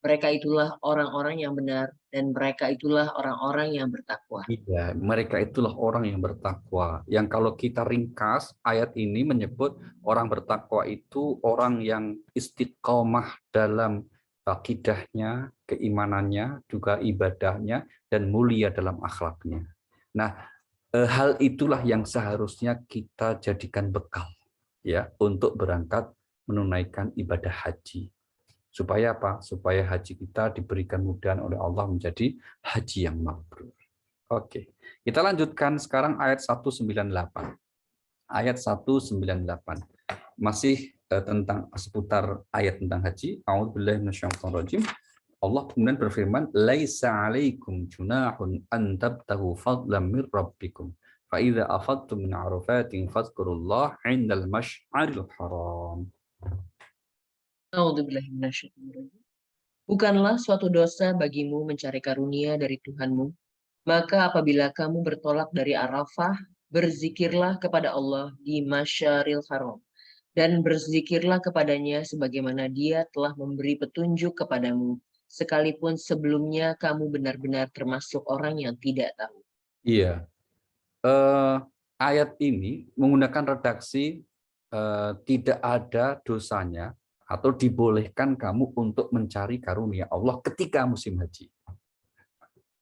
Mereka itulah orang-orang yang benar, dan mereka itulah orang-orang yang bertakwa. Iya, mereka itulah orang yang bertakwa. Yang kalau kita ringkas, ayat ini menyebut orang bertakwa itu orang yang istiqomah dalam akidahnya, keimanannya, juga ibadahnya, dan mulia dalam akhlaknya. Nah, hal itulah yang seharusnya kita jadikan bekal ya untuk berangkat menunaikan ibadah haji. Supaya apa? Supaya haji kita diberikan kemudahan oleh Allah menjadi haji yang mabrur. Oke. Kita lanjutkan sekarang ayat 198. Ayat 198. Masih tentang seputar ayat tentang haji. A'udzubillahi minasyaitonir rajim. Allah kemudian berfirman, "Laisa 'alaikum junahun an tabtahu fadlan min rabbikum, fa idza afadtum min 'arafatin fadhkurullaha 'indal masy'aril haram." A'udzubillahi minasyaitonir rajim. Bukanlah suatu dosa bagimu mencari karunia dari Tuhanmu, maka apabila kamu bertolak dari Arafah, berzikirlah kepada Allah di Masyaril Haram, dan berzikirlah kepadanya sebagaimana Dia telah memberi petunjuk kepadamu, sekalipun sebelumnya kamu benar-benar termasuk orang yang tidak tahu. Iya. Ayat ini menggunakan redaksi tidak ada dosanya atau dibolehkan kamu untuk mencari karunia Allah ketika musim haji.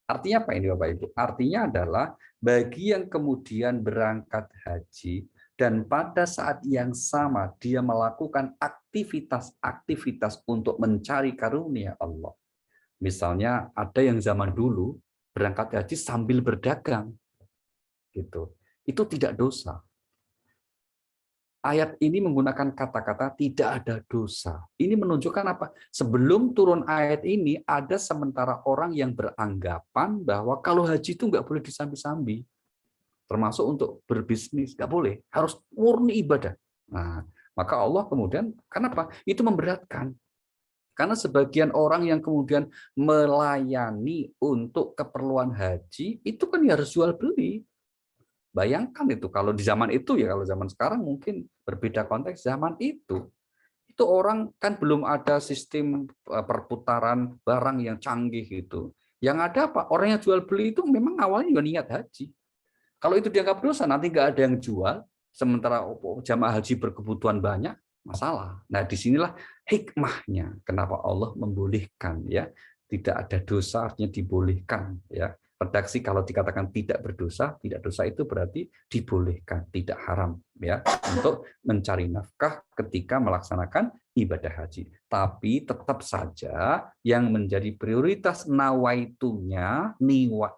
Artinya apa ini Bapak Ibu? Artinya adalah bagi yang kemudian berangkat haji dan pada saat yang sama dia melakukan aktivitas-aktivitas untuk mencari karunia Allah. Misalnya ada yang zaman dulu berangkat haji sambil berdagang. Gitu. Itu tidak dosa. Ayat ini menggunakan kata-kata tidak ada dosa. Ini menunjukkan apa? Sebelum turun ayat ini, ada sementara orang yang beranggapan bahwa kalau haji itu nggak boleh disambi-sambi. Termasuk untuk berbisnis, nggak boleh. Harus murni ibadah. Nah, maka Allah kemudian, kenapa? Itu memberatkan. Karena sebagian orang yang kemudian melayani untuk keperluan haji, itu kan harus jual beli. Bayangkan itu kalau di zaman itu ya, kalau zaman sekarang mungkin berbeda konteks. Zaman itu orang kan belum ada sistem perputaran barang yang canggih gitu. Yang ada apa? Orang yang jual beli itu memang awalnya juga niat haji. Kalau itu dianggap dosa, nanti nggak ada yang jual, sementara jamaah haji berkebutuhan banyak, masalah. Nah, disinilah hikmahnya kenapa Allah membolehkan ya, tidak ada dosa artinya dibolehkan ya. Redaksi kalau dikatakan tidak berdosa, tidak dosa itu berarti dibolehkan, tidak haram ya untuk mencari nafkah ketika melaksanakan ibadah haji. Tapi tetap saja yang menjadi prioritas nawaitunya,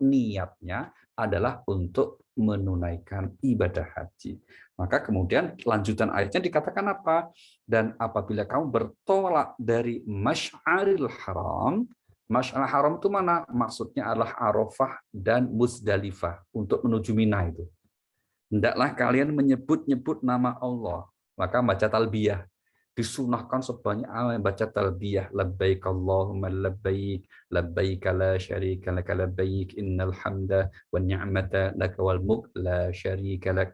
niatnya adalah untuk menunaikan ibadah haji. Maka kemudian lanjutan ayatnya dikatakan apa? Dan apabila kamu bertolak dari Masy'aril Haram, Masy'aril Haram itu mana? Maksudnya adalah Arafah dan Muzdalifah untuk menuju Mina itu. Hendaklah kalian menyebut-nyebut nama Allah. Maka baca talbiyah. Disunahkan sebanyak baca talbiyah. Labbaik Allahumma labbaik. Labbaik la syarika laka labbaik. Innal hamda wa ni'mata laka wal mulk la syarika lak.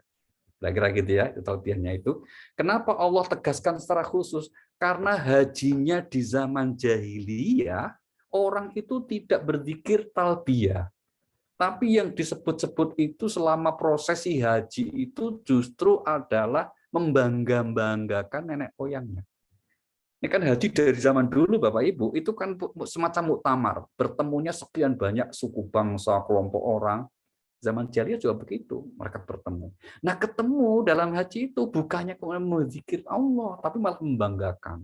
Kira-kira gitu ya, talbiyahnya itu. Kenapa Allah tegaskan secara khusus? Karena hajinya di zaman jahiliyah, orang itu tidak berzikir talbiyah. Tapi yang disebut-sebut itu selama prosesi haji itu justru adalah membangga-banggakan nenek moyangnya. Ini kan haji dari zaman dulu Bapak Ibu, itu kan semacam muktamar, bertemunya sekian banyak suku bangsa, kelompok orang. Zaman jahiliyah juga begitu, mereka bertemu. Nah, ketemu dalam haji itu bukannya kemudian berzikir Allah, tapi malah membanggakan.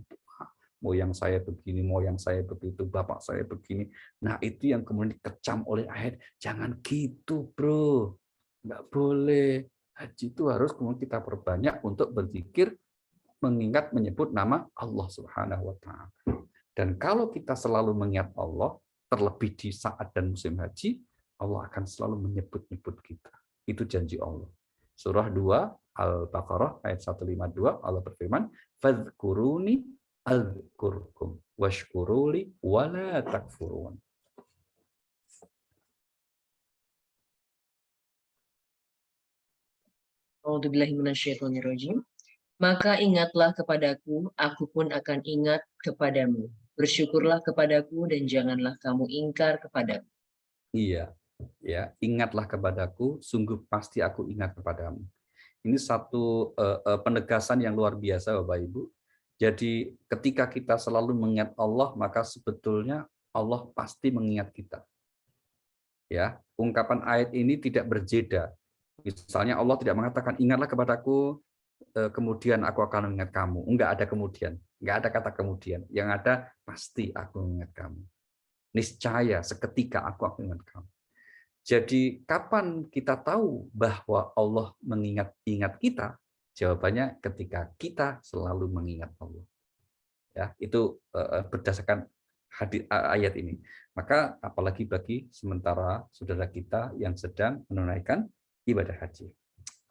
Moyang saya begini, moyang saya begitu, bapak saya begini. Nah, itu yang kemudian dikecam oleh ayat. Jangan gitu, bro. Nggak boleh. Haji itu harus kemudian kita perbanyak untuk berzikir, mengingat menyebut nama Allah Subhanahu wa Ta'ala. Dan kalau kita selalu mengingat Allah, terlebih di saat dan musim haji, Allah akan selalu menyebut-nyebut kita. Itu janji Allah. Surah 2 Al-Baqarah ayat 152 Allah berfirman, "Fadhkuruni adzkurkum washkuruli wala takfurun." A'udzubillahi minasyaitonirrajim. Maka ingatlah kepadaku, aku pun akan ingat kepadamu. Bersyukurlah kepadaku dan janganlah kamu ingkar kepadaku. Iya, ya, ingatlah kepadaku, sungguh pasti aku ingat kepadamu. Ini satu penegasan yang luar biasa Bapak Ibu. Jadi ketika kita selalu mengingat Allah, maka sebetulnya Allah pasti mengingat kita. Ya, ungkapan ayat ini tidak berjeda. Misalnya Allah tidak mengatakan ingatlah kepadaku, kemudian aku akan mengingat kamu. Enggak ada kemudian, enggak ada kata kemudian. Yang ada pasti aku mengingat kamu. Niscaya seketika aku akan ingat kamu. Jadi kapan kita tahu bahwa Allah mengingat kita? Jawabannya ketika kita selalu mengingat Allah. Ya, itu berdasarkan ayat ini. Maka apalagi bagi sementara saudara kita yang sedang menunaikan ibadah haji.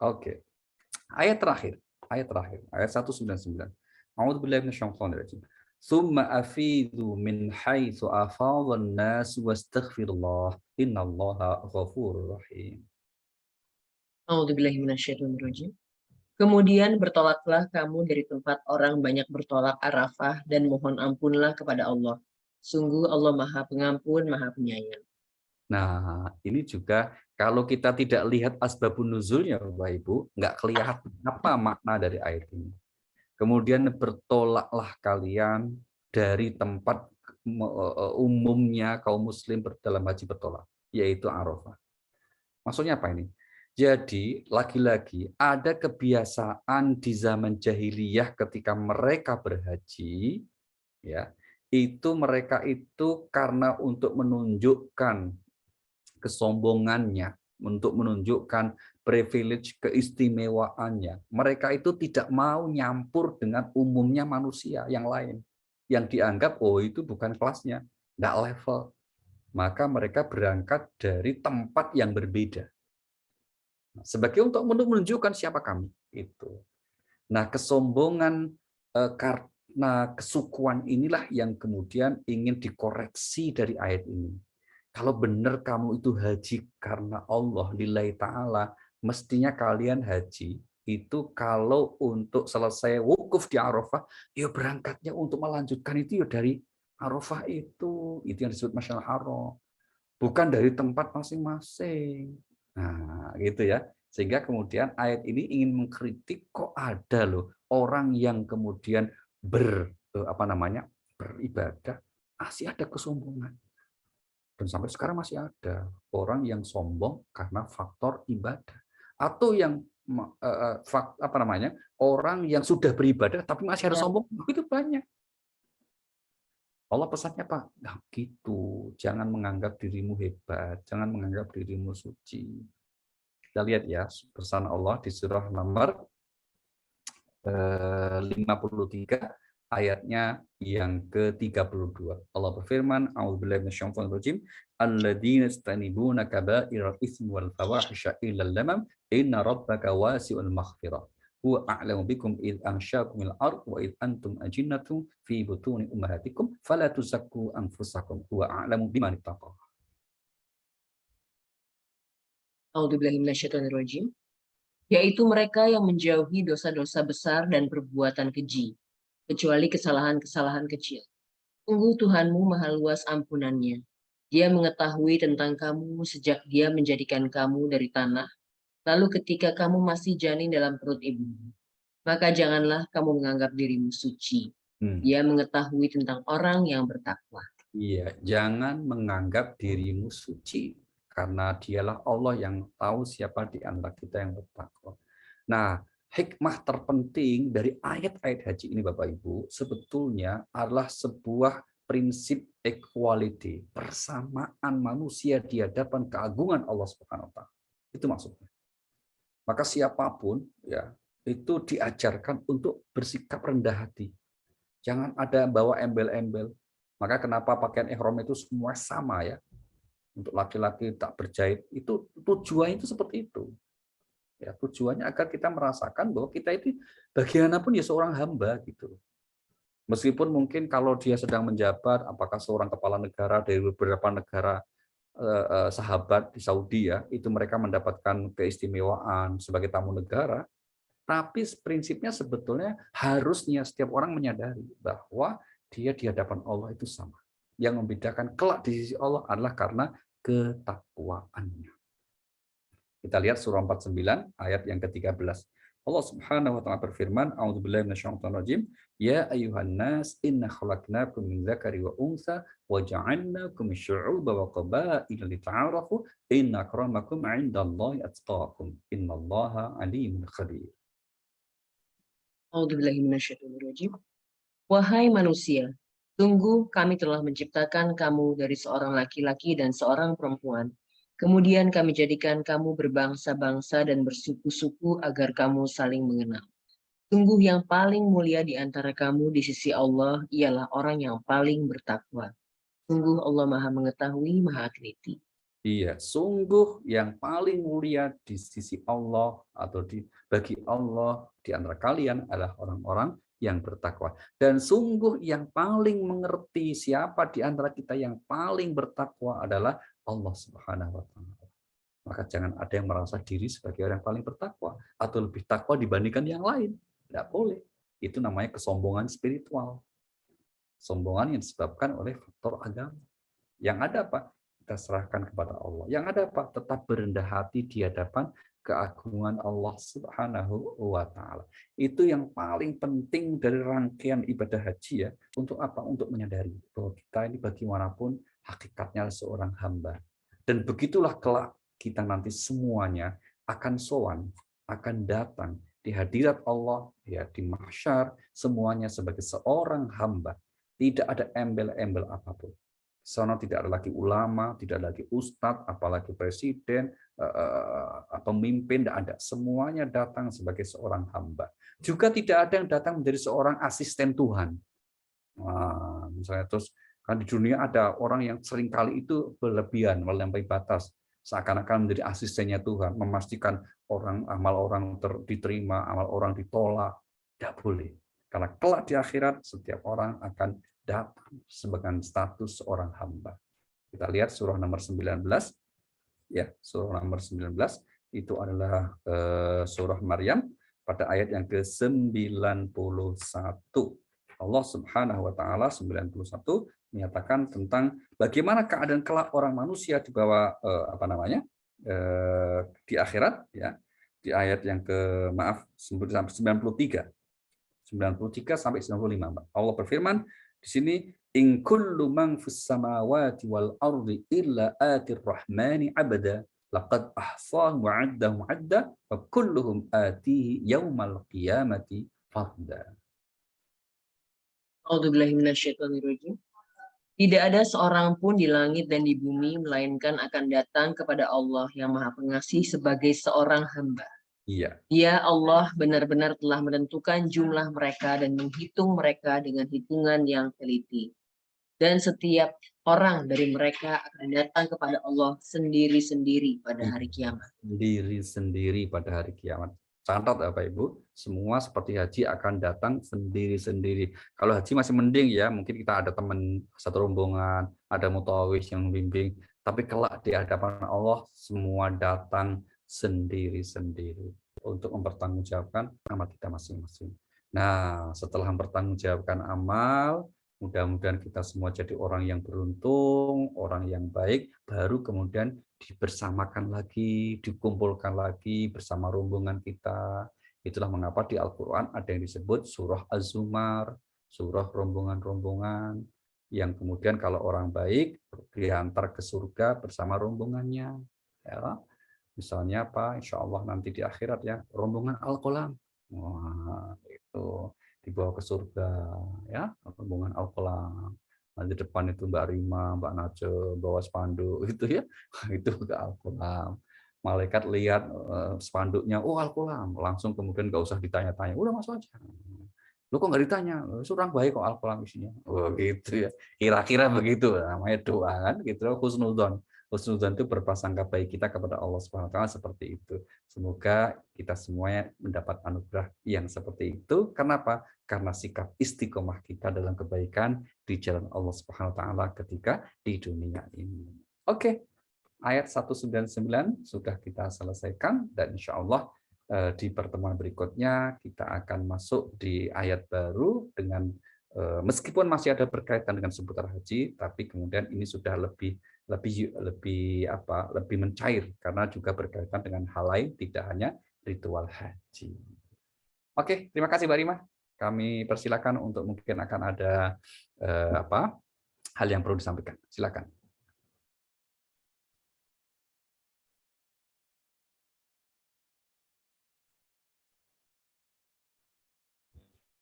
Oke. Ayat terakhir, ayat 199. A'udzubillahi minasyaitonir rajim. Tsumma afidhu min haitsu afadhan nas wastaghfirullah innallaha ghafurur rahim. A'udzubillahi minasyaitonirrajim. Kemudian bertolaklah kamu dari tempat orang banyak bertolak Arafah dan mohon ampunlah kepada Allah. Sungguh Allah Maha Pengampun, Maha Penyayang. Nah, ini juga kalau kita tidak lihat asbabun nuzulnya Bapak Ibu, nggak kelihatan apa makna dari ayat ini. Kemudian bertolaklah kalian dari tempat umumnya kaum muslim dalam haji bertolak, yaitu Arafah. Maksudnya apa ini? Jadi lagi-lagi ada kebiasaan di zaman jahiliyah ketika mereka berhaji, ya, itu mereka itu karena untuk menunjukkan kesombongannya, untuk menunjukkan privilege keistimewaannya. Mereka itu tidak mau nyampur dengan umumnya manusia yang lain. Yang dianggap, oh itu bukan kelasnya, enggak level. Maka mereka berangkat dari tempat yang berbeda. Sebagai untuk menunjukkan siapa kami. Itu. Nah, kesombongan karena kesukuan inilah yang kemudian ingin dikoreksi dari ayat ini. Kalau benar kamu itu haji karena Allah lillahi ta'ala, mestinya kalian haji itu kalau untuk selesai wukuf di Arafah, ya berangkatnya untuk melanjutkan itu ya dari Arafah itu yang disebut Masy'aril Haram. Bukan dari tempat masing-masing. Nah, gitu ya. Sehingga kemudian ayat ini ingin mengkritik kok ada loh orang yang kemudian beribadah masih ada kesombongan. Dan sampai sekarang masih ada orang yang sombong karena faktor ibadah, atau yang orang yang sudah beribadah tapi masih harus Ya. sombong, itu banyak. Allah pesannya apa? Nah, gitu. Jangan menganggap dirimu hebat, jangan menganggap dirimu suci. Kita lihat ya pesan Allah di surah nomor 53 ayatnya yang ke-32. Allah berfirman, A'udzubillahi minasyaitonir rajim, alladzina yastanibuna kaba'iral itsmi wal fawahisha illal lamam inna rabbaka wasi'ul maghfirah. Huwa a'lamu bikum id ansya'akumul ard wa id antum ajinnatun fi butuni ummahatikum fala tuzakku anfusakum huwa a'lamu biman ittaqa. A'udzubillahi minasyaitonirrajim. Yaitu mereka yang menjauhi dosa-dosa besar dan perbuatan keji, kecuali kesalahan-kesalahan kecil. Sungguh Tuhanmu maha luas ampunannya. Dia mengetahui tentang kamu sejak dia menjadikan kamu dari tanah, lalu ketika kamu masih janin dalam perut ibumu. Maka janganlah kamu menganggap dirimu suci. Dia mengetahui tentang orang yang bertakwa. Iya, jangan menganggap dirimu suci, karena dialah Allah yang tahu siapa di antara kita yang bertakwa. Nah, hikmah terpenting dari ayat-ayat haji ini Bapak Ibu sebetulnya adalah sebuah prinsip equality, persamaan manusia di hadapan keagungan Allah Subhanahu wa taala. Itu maksudnya. Maka siapapun ya, itu diajarkan untuk bersikap rendah hati. Jangan ada bawa embel-embel. Maka kenapa pakaian ihram itu semua sama ya? Untuk laki-laki tak berjahit, itu tujuannya itu seperti itu. Ya, tujuannya agar kita merasakan bahwa kita itu bagaimanapun ya seorang hamba gitu. Meskipun mungkin kalau dia sedang menjabat, apakah seorang kepala negara dari beberapa negara sahabat di Saudi ya, itu mereka mendapatkan keistimewaan sebagai tamu negara, tapi prinsipnya sebetulnya harusnya setiap orang menyadari bahwa dia di hadapan Allah itu sama. Yang membedakan kelak di sisi Allah adalah karena ketakwaannya. Kita lihat surah 49 ayat yang ke-13. Allah Subhanahu wa taala berfirman, A'udzubillahi minasyaitonir rajim, ya ayyuhan nas inna khalaqnakum min dzakari wa untha wa ja'alnakum syu'uban wa qabaila lita'arafu inna akramakum 'indallahi atqakum innallaha 'alimun khabir. A'udzubillahi minasyaitonirrajim. Wahai manusia, sungguh kami telah menciptakan kamu dari seorang laki-laki dan seorang perempuan. Kemudian kami jadikan kamu berbangsa-bangsa dan bersuku-suku agar kamu saling mengenal. Sungguh yang paling mulia di antara kamu di sisi Allah ialah orang yang paling bertakwa. Sungguh Allah Maha Mengetahui, Maha Teliti. Iya, sungguh yang paling mulia di sisi Allah atau bagi Allah di antara kalian adalah orang-orang yang bertakwa. Dan sungguh yang paling mengerti siapa di antara kita yang paling bertakwa adalah Allah Subhanahu wa taala. Maka jangan ada yang merasa diri sebagai orang yang paling bertakwa atau lebih takwa dibandingkan yang lain. Tidak boleh. Itu namanya kesombongan spiritual. Sombongan yang disebabkan oleh faktor agama. Yang ada apa? Kita serahkan kepada Allah. Yang ada apa? Tetap berendah hati di hadapan keagungan Allah Subhanahu wa taala. Itu yang paling penting dari rangkaian ibadah haji ya. Untuk apa? Untuk menyadari bahwa kita ini bagaimanapun hakikatnya seorang hamba. Dan begitulah kelak kita nanti semuanya akan sowan, akan datang di hadirat Allah ya, di mahsyar semuanya sebagai seorang hamba. Tidak ada embel-embel apapun. Sana tidak ada lagi ulama, tidak ada lagi ustadz, apalagi presiden, pemimpin, tidak ada. Semuanya datang sebagai seorang hamba. Juga tidak ada yang datang menjadi seorang asisten Tuhan. Nah, misalnya terus kan di dunia ada orang yang seringkali itu berlebihan, melampaui batas, seakan-akan menjadi asistennya Tuhan, memastikan amal orang diterima, amal orang ditolak. Tidak boleh. Karena kelak di akhirat setiap orang akan datang sebagai status seorang hamba. Kita lihat surah nomor 19. Ya, surah nomor 19 itu adalah surah Maryam pada ayat yang ke-91. Allah Subhanahu wa taala 91 menyatakan tentang bagaimana keadaan kelak orang manusia di bawah di akhirat ya. Di ayat yang 93 sampai 95. Allah berfirman di sini, In kullu man fis samawati wal ardi illa atir rahmani abada. Laqad ahsahum wa 'addahum 'adda wa kulluhum atihi yaumal qiyamati farda. A'udzubillahi minasyaitonirrajim. Tidak ada seorang pun di langit dan di bumi melainkan akan datang kepada Allah yang Maha Pengasih sebagai seorang hamba. Iya. Ya Allah benar-benar telah menentukan jumlah mereka dan menghitung mereka dengan hitungan yang teliti. Dan setiap orang dari mereka akan datang kepada Allah sendiri-sendiri pada hari kiamat. Sendiri-sendiri pada hari kiamat. Catat Bapak Ibu, semua seperti haji akan datang sendiri-sendiri. Kalau haji masih mending ya, mungkin kita ada teman satu rombongan, ada mutawif yang membimbing. Tapi kelak di hadapan Allah, semua datang sendiri-sendiri untuk mempertanggungjawabkan amal kita masing-masing. Nah, setelah mempertanggungjawabkan amal, mudah-mudahan kita semua jadi orang yang beruntung, orang yang baik, baru kemudian dibersamakan lagi, dikumpulkan lagi bersama rombongan kita. Itulah mengapa di Al-Quran ada yang disebut surah Az-Zumar, surah rombongan-rombongan, yang kemudian kalau orang baik diantar ke surga bersama rombongannya. Ya. Misalnya apa? Insya Allah nanti di akhirat ya, rombongan Al-Qalam. Wah, itu dibawa ke surga, ya, rombongan Al-Qalam. Di depan itu Mbak Rima, Mbak Nace, bawa spanduk gitu ya, itu ke Al-Qalam. Malaikat lihat spanduknya, oh Al-Qalam, langsung kemudian nggak usah ditanya-tanya, udah masuk aja. Lu kok nggak ditanya, surang baik kok Al-Qalam isinya. Oh gitu ya, kira-kira begitu, namanya doa kan, gitu, husnudzon. Husnudzon itu berprasangka baik kita kepada Allah Subhanahu wa taala seperti itu. Semoga kita semuanya mendapat anugerah yang seperti itu. Kenapa? Karena sikap istiqomah kita dalam kebaikan di jalan Allah Subhanahu wa taala ketika di dunia ini. Oke. Ayat 199 sudah kita selesaikan dan insya Allah di pertemuan berikutnya kita akan masuk di ayat baru dengan meskipun masih ada berkaitan dengan seputar haji, tapi kemudian ini sudah lebih mencair karena juga berkaitan dengan hal lain, tidak hanya ritual haji. Oke, terima kasih Mbak Rima. Kami persilakan untuk mungkin akan ada hal yang perlu disampaikan. Silakan.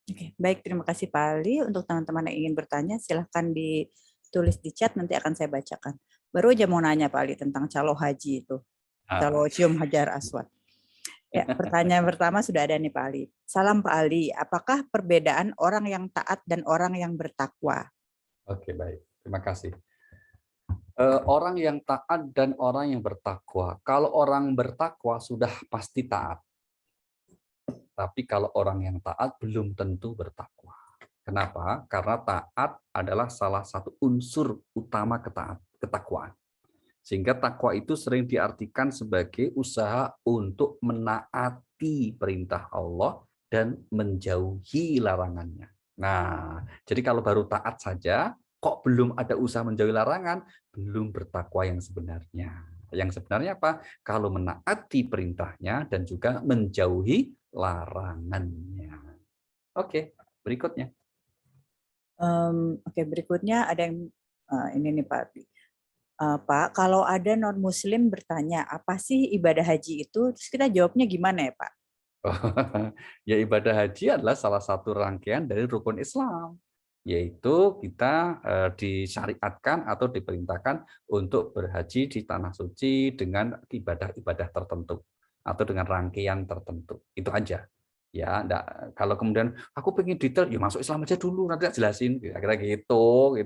Oke, baik, terima kasih Pak Ali. Untuk teman-teman yang ingin bertanya, silahkan ditulis di chat, nanti akan saya bacakan. Baru aja mau nanya Pak Ali tentang calo haji itu, calo cium hajar aswad. Ya, pertanyaan pertama sudah ada nih Pak Ali. Salam Pak Ali, apakah perbedaan orang yang taat dan orang yang bertakwa? Oke, baik. Terima kasih. Orang yang taat dan orang yang bertakwa. Kalau orang bertakwa sudah pasti taat. Tapi kalau orang yang taat belum tentu bertakwa. Kenapa? Karena taat adalah salah satu unsur utama ketakwaan. Sehingga takwa itu sering diartikan sebagai usaha untuk menaati perintah Allah dan menjauhi larangannya. Nah, jadi kalau baru taat saja, kok belum ada usaha menjauhi larangan, belum bertakwa yang sebenarnya. Yang sebenarnya apa? Kalau menaati perintahnya dan juga menjauhi larangannya. Oke, berikutnya. Oke, berikutnya ada yang ini nih Pak. Pak, kalau ada non-Muslim bertanya, apa sih ibadah haji itu? Terus kita jawabnya gimana ya Pak? Ya, ibadah haji adalah salah satu rangkaian dari rukun Islam. Yaitu kita disyariatkan atau diperintahkan untuk berhaji di tanah suci dengan ibadah-ibadah tertentu atau dengan rangkaian tertentu. Itu aja. Ya, enggak, kalau kemudian aku pengen detail, ya masuk Islam aja dulu, nanti jelasin, kira-kira gitu,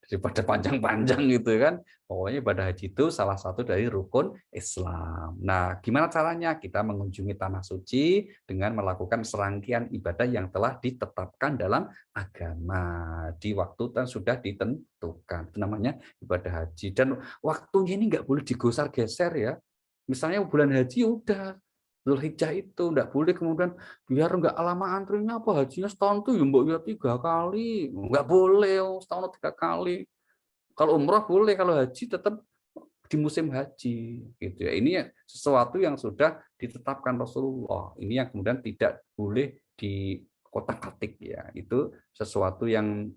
daripada panjang-panjang gitu kan. Pokoknya ibadah haji itu salah satu dari rukun Islam. Nah, gimana caranya? Kita mengunjungi tanah suci dengan melakukan serangkaian ibadah yang telah ditetapkan dalam agama di waktu dan sudah ditentukan. Itu namanya ibadah haji. Dan waktunya ini nggak boleh digeser-geser ya. Misalnya bulan haji udah Dzulhijjah itu enggak boleh kemudian biar enggak lama antrinya apa hajinya setahun tuh ya mbok ya 3 kali. Enggak boleh setahun 3 kali. Kalau umroh boleh, kalau haji tetap di musim haji gitu ya. Ini sesuatu yang sudah ditetapkan Rasulullah. Ini yang kemudian tidak boleh di kotak-katik ya. Itu sesuatu yang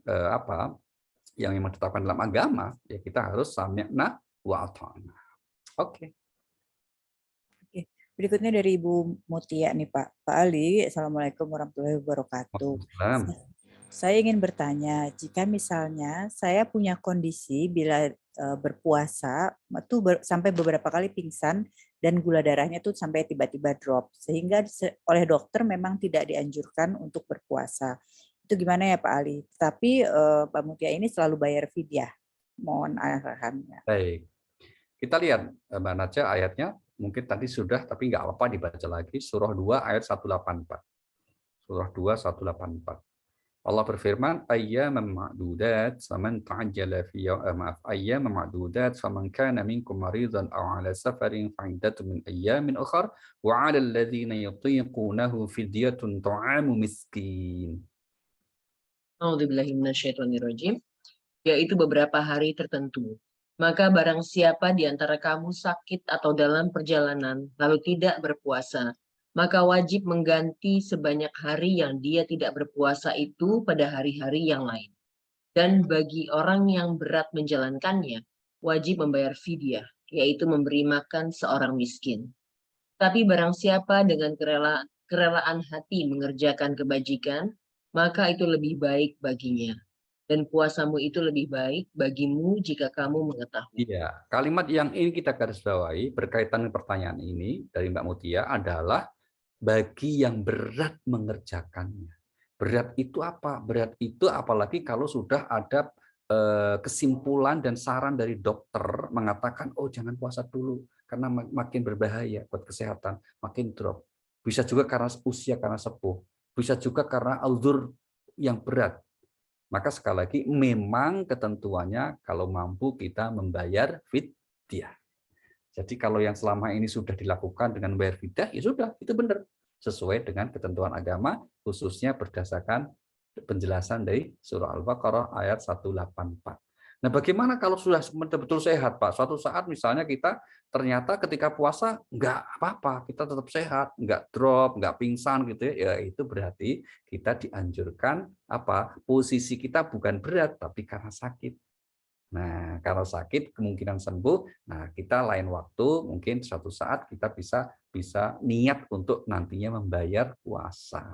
yang memang ditetapkan dalam agama, ya kita harus sami'na wa ata'na. Oke. Oke. Berikutnya dari Ibu Mutia nih Pak. Pak Ali, Assalamualaikum warahmatullahi wabarakatuh. Waalaikumsalam. Saya ingin bertanya, jika misalnya saya punya kondisi bila berpuasa itu sampai beberapa kali pingsan dan gula darahnya tuh sampai tiba-tiba drop, sehingga oleh dokter memang tidak dianjurkan untuk berpuasa. Itu gimana ya Pak Ali? Tapi Pak Mutia ini selalu bayar fidyah. Mohon arahannya. Baik. Kita lihat Mbak Naja ayatnya, mungkin tadi sudah, tapi nggak apa-apa dibaca lagi. Surah 2 ayat 184. Surah 2, 184. Allah berfirman, ayyaman ma'dudat, faman ta'ajjala fi ayyaman ma'dudat, faman kana minkum maridan aw 'ala safarin fa'iddatun min ayyamin ukhar, wa 'ala alladhina yutiqunahu fidyatun ta'amu miskin. A'udzubillahi minasyaitonirrajim. Yaitu beberapa hari tertentu. Maka barang siapa di antara kamu sakit atau dalam perjalanan lalu tidak berpuasa, maka wajib mengganti sebanyak hari yang dia tidak berpuasa itu pada hari-hari yang lain. Dan bagi orang yang berat menjalankannya, wajib membayar fidyah, yaitu memberi makan seorang miskin. Tapi barang siapa dengan kerelaan hati mengerjakan kebajikan, maka itu lebih baik baginya. Dan puasamu itu lebih baik bagimu jika kamu mengetahui. Iya, kalimat yang ini kita garis bawahi berkaitan dengan pertanyaan ini dari Mbak Mutia adalah bagi yang berat mengerjakannya. Berat itu apa? Berat itu apalagi kalau sudah ada kesimpulan dan saran dari dokter mengatakan, oh jangan puasa dulu karena makin berbahaya buat kesehatan, makin drop. Bisa juga karena usia, karena sepuh. Bisa juga karena uzur yang berat. Maka sekali lagi memang ketentuannya kalau mampu kita membayar fidyah. Jadi kalau yang selama ini sudah dilakukan dengan membayar fidyah, ya sudah, itu benar. Sesuai dengan ketentuan agama, khususnya berdasarkan penjelasan dari surah Al-Baqarah ayat 184. Nah, bagaimana kalau sudah betul-betul sehat, Pak? Suatu saat misalnya kita ternyata ketika puasa nggak apa-apa, kita tetap sehat, nggak drop, nggak pingsan gitu ya, ya itu berarti kita dianjurkan apa? Posisi kita bukan berat, tapi karena sakit. Nah, kalau sakit kemungkinan sembuh. Nah, kita lain waktu mungkin suatu saat kita bisa niat untuk nantinya membayar puasa.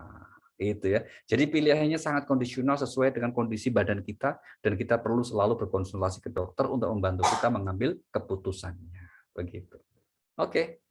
Itu ya. Jadi pilihannya sangat kondisional sesuai dengan kondisi badan kita dan kita perlu selalu berkonsultasi ke dokter untuk membantu kita mengambil keputusannya. Begitu. Oke.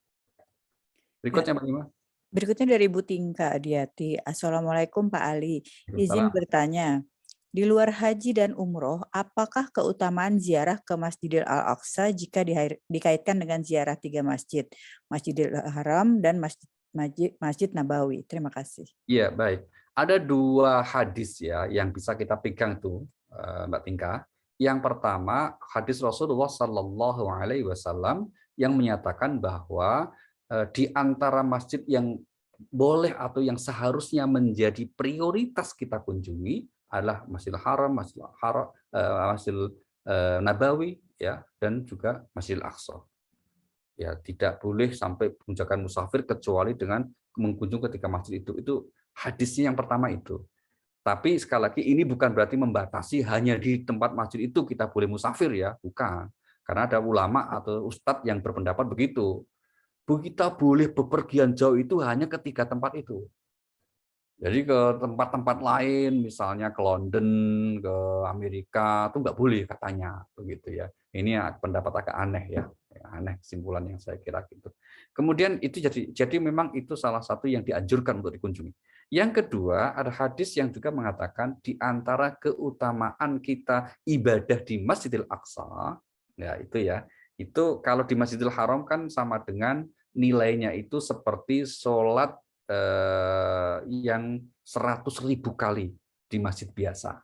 Berikutnya bagaimana? Berikutnya dari Ibu Tingka Adiati. Assalamualaikum Pak Ali. Izin bertanya, di luar haji dan umroh, apakah keutamaan ziarah ke Masjidil Al-Aqsa jika dikaitkan dengan ziarah 3 masjid, Masjidil Haram dan Masjid Nabawi? Terima kasih. Iya, baik. Ada 2 hadis ya yang bisa kita pegang tuh, Mbak Tingka. Yang pertama, hadis Rasulullah Shallallahu Alaihi Wasallam yang menyatakan bahwa di antara masjid yang boleh atau yang seharusnya menjadi prioritas kita kunjungi adalah Masjidil Haram, Masjidil Nabawi, ya, dan juga Masjidil Aqsa. Ya, tidak boleh sampai mengerjakan musafir kecuali dengan mengunjung ketika masjid itu. Itu hadisnya yang pertama itu. Tapi sekali lagi ini bukan berarti membatasi hanya di tempat masjid itu kita boleh musafir ya, bukan. Karena ada ulama atau ustadz yang berpendapat begitu. Kita boleh bepergian jauh itu hanya ke 3 tempat itu. Jadi ke tempat-tempat lain, misalnya ke London, ke Amerika, itu nggak boleh katanya, begitu ya. Ini ya pendapat agak aneh ya, aneh kesimpulan yang saya kira gitu. Kemudian itu jadi memang itu salah satu yang dianjurkan untuk dikunjungi. Yang kedua ada hadis yang juga mengatakan di antara keutamaan kita ibadah di Masjidil Aqsa, ya itu ya, itu kalau di Masjidil Haram kan sama dengan nilainya itu seperti sholat yang 100.000 kali di masjid biasa.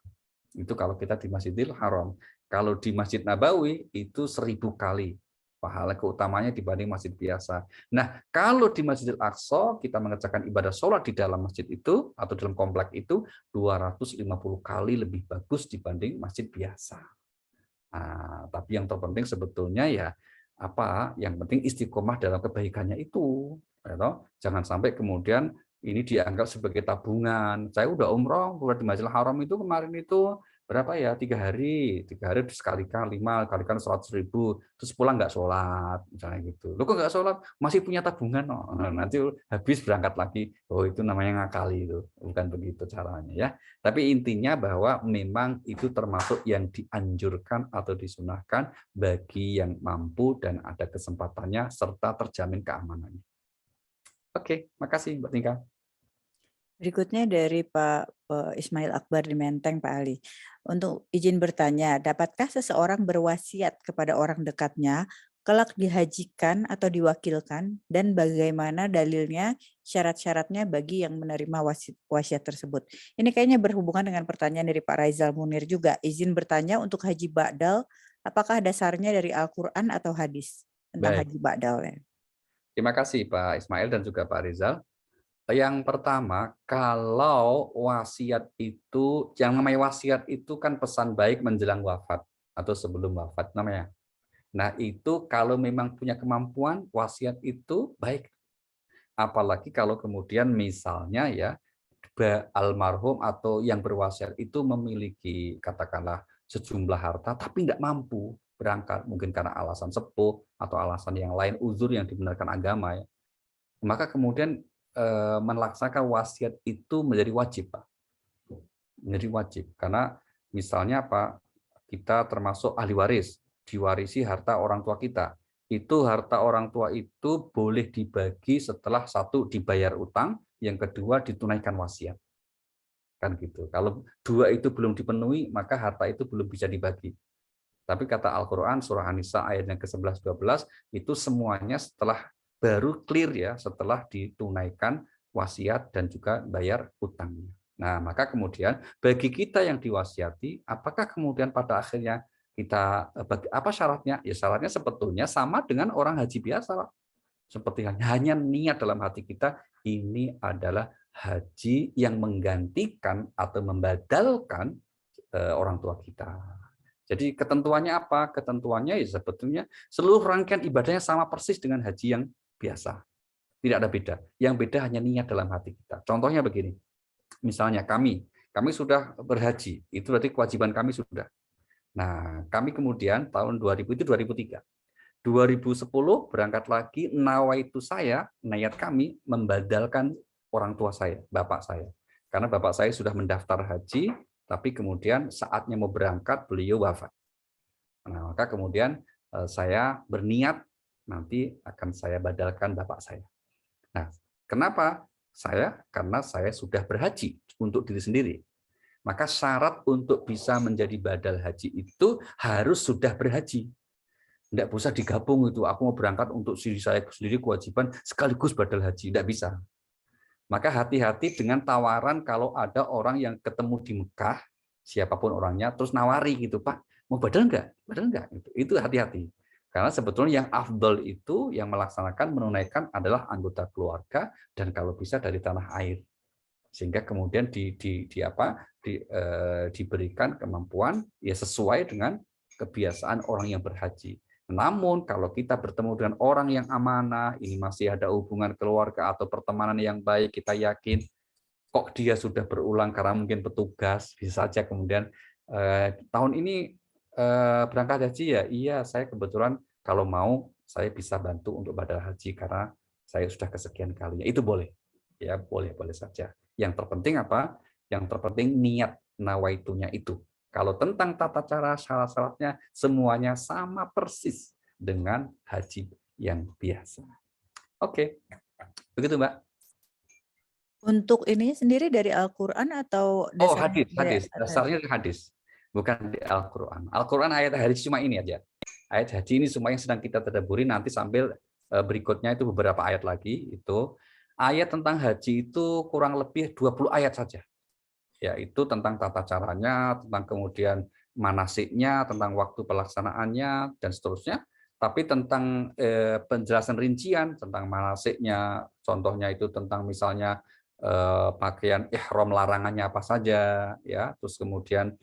Itu kalau kita di Masjidil Haram. Kalau di Masjid Nabawi itu 1000 kali pahala keutamanya dibanding masjid biasa. Nah, kalau di Masjidil Aqsa kita mengerjakan ibadah sholat di dalam masjid itu atau dalam komplek itu 250 kali lebih bagus dibanding masjid biasa. Nah, tapi yang terpenting sebetulnya ya yang penting istiqomah dalam kebaikannya itu. Jangan sampai kemudian ini dianggap sebagai tabungan. Saya udah umroh, udah di Masjidil Haram itu kemarin itu berapa ya, 3 hari sekali-kali 5 kalikan 100.000, terus pulang nggak sholat misalnya gitu. Lo kok nggak sholat, masih punya tabungan. Oh, nanti habis berangkat lagi. Oh, itu namanya ngakali, itu bukan begitu caranya ya. Tapi intinya bahwa memang itu termasuk yang dianjurkan atau disunahkan bagi yang mampu dan ada kesempatannya serta terjamin keamanannya. Oke, makasih Mbak Tingka. Berikutnya dari Pak Ismail Akbar di Menteng, Pak Ali. Untuk izin bertanya, dapatkah seseorang berwasiat kepada orang dekatnya kelak dihajikan atau diwakilkan, dan bagaimana dalilnya, syarat-syaratnya bagi yang menerima wasiat tersebut? Ini kayaknya berhubungan dengan pertanyaan dari Pak Raizal Munir juga. Izin bertanya, untuk haji ba'dal, apakah dasarnya dari Al-Quran atau hadis tentang Baik. haji ba'dal? Terima kasih Pak Ismail dan juga Pak Rizal. Yang pertama, kalau wasiat itu, yang namanya wasiat itu kan pesan baik menjelang wafat atau sebelum wafat namanya. Nah, itu kalau memang punya kemampuan, wasiat itu baik. Apalagi kalau kemudian misalnya ya, almarhum atau yang berwasiat itu memiliki katakanlah sejumlah harta tapi nggak mampu berangkat, mungkin karena alasan sepuh atau alasan yang lain, uzur yang dibenarkan agama ya. Maka kemudian melaksanakan wasiat itu menjadi wajib, Pak. Menjadi wajib karena misalnya apa? Kita termasuk ahli waris, diwarisi harta orang tua kita. Itu harta orang tua itu boleh dibagi setelah satu dibayar utang, yang kedua ditunaikan wasiat. Kan gitu. Kalau dua itu belum dipenuhi, maka harta itu belum bisa dibagi. Tapi kata Al-Qur'an surah An-Nisa ayat yang ke-11 12 itu semuanya setelah baru clear ya, setelah ditunaikan wasiat dan juga bayar utangnya. Nah, maka kemudian bagi kita yang diwasiati, apakah kemudian pada akhirnya kita apa syaratnya? Ya syaratnya sebetulnya sama dengan orang haji biasa. Seperti hanya niat dalam hati kita, ini adalah haji yang menggantikan atau membadalkan orang tua kita. Jadi ketentuannya apa? Ketentuannya ya sebetulnya seluruh rangkaian ibadahnya sama persis dengan haji yang biasa. Tidak ada beda. Yang beda hanya niat dalam hati kita. Contohnya begini. Misalnya kami sudah berhaji, itu berarti kewajiban kami sudah. Nah, kami kemudian tahun 2000 itu 2003. 2010 berangkat lagi, nawaitu saya, niat kami membadalkan orang tua saya, bapak saya. Karena bapak saya sudah mendaftar haji, tapi kemudian saatnya mau berangkat beliau wafat. Nah, maka kemudian saya berniat nanti akan saya badalkan bapak saya. Nah, kenapa? Karena saya sudah berhaji untuk diri sendiri. Maka syarat untuk bisa menjadi badal haji itu harus sudah berhaji. Tidak bisa digabung itu. Aku mau berangkat untuk diri saya sendiri kewajiban sekaligus badal haji. Tidak bisa. Maka hati-hati dengan tawaran kalau ada orang yang ketemu di Mekah, siapapun orangnya, terus nawari gitu, Pak, mau badal enggak? Badal enggak? Itu hati-hati. Karena sebetulnya yang afdol itu, yang melaksanakan, menunaikan adalah anggota keluarga, dan kalau bisa dari tanah air. Sehingga kemudian diberikan kemampuan ya sesuai dengan kebiasaan orang yang berhaji. Namun kalau kita bertemu dengan orang yang amanah, ini masih ada hubungan keluarga atau pertemanan yang baik, kita yakin kok dia sudah berulang karena mungkin petugas, bisa saja kemudian tahun ini berangkat haji ya, iya saya kebetulan kalau mau saya bisa bantu untuk badal haji karena saya sudah kesekian kalinya. Itu boleh, ya boleh saja. Yang terpenting apa? Yang terpenting niat nawaitunya itu. Kalau tentang tata cara, syarat-syaratnya, semuanya sama persis dengan haji yang biasa. Oke, begitu Mbak. Untuk ini sendiri dari Al-Quran atau Oh, dasarnya? hadis. Dasarnya hadis. Bukan di Al-Quran. Al-Quran ayat hadis cuma ini aja. Ayat haji ini semua yang sedang kita tadaburi, nanti sambil berikutnya itu beberapa ayat lagi. Itu ayat tentang haji itu kurang lebih 20 ayat saja. Yaitu tentang tata caranya, tentang kemudian manasiknya, tentang waktu pelaksanaannya, dan seterusnya. Tapi tentang penjelasan rincian, tentang manasiknya, contohnya itu tentang misalnya pakaian ihram larangannya apa saja, ya, terus kemudian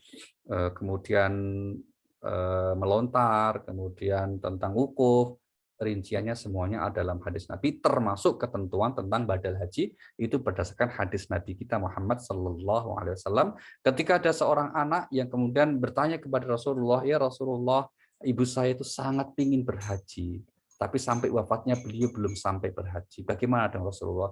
melontar, kemudian tentang wukuf, rinciannya semuanya ada dalam hadis Nabi, termasuk ketentuan tentang badal haji itu berdasarkan hadis Nabi kita Muhammad Sallallahu Alaihi Wasallam. Ketika ada seorang anak yang kemudian bertanya kepada Rasulullah, ya Rasulullah, ibu saya itu sangat ingin berhaji, tapi sampai wafatnya beliau belum sampai berhaji. Bagaimana dengan Rasulullah?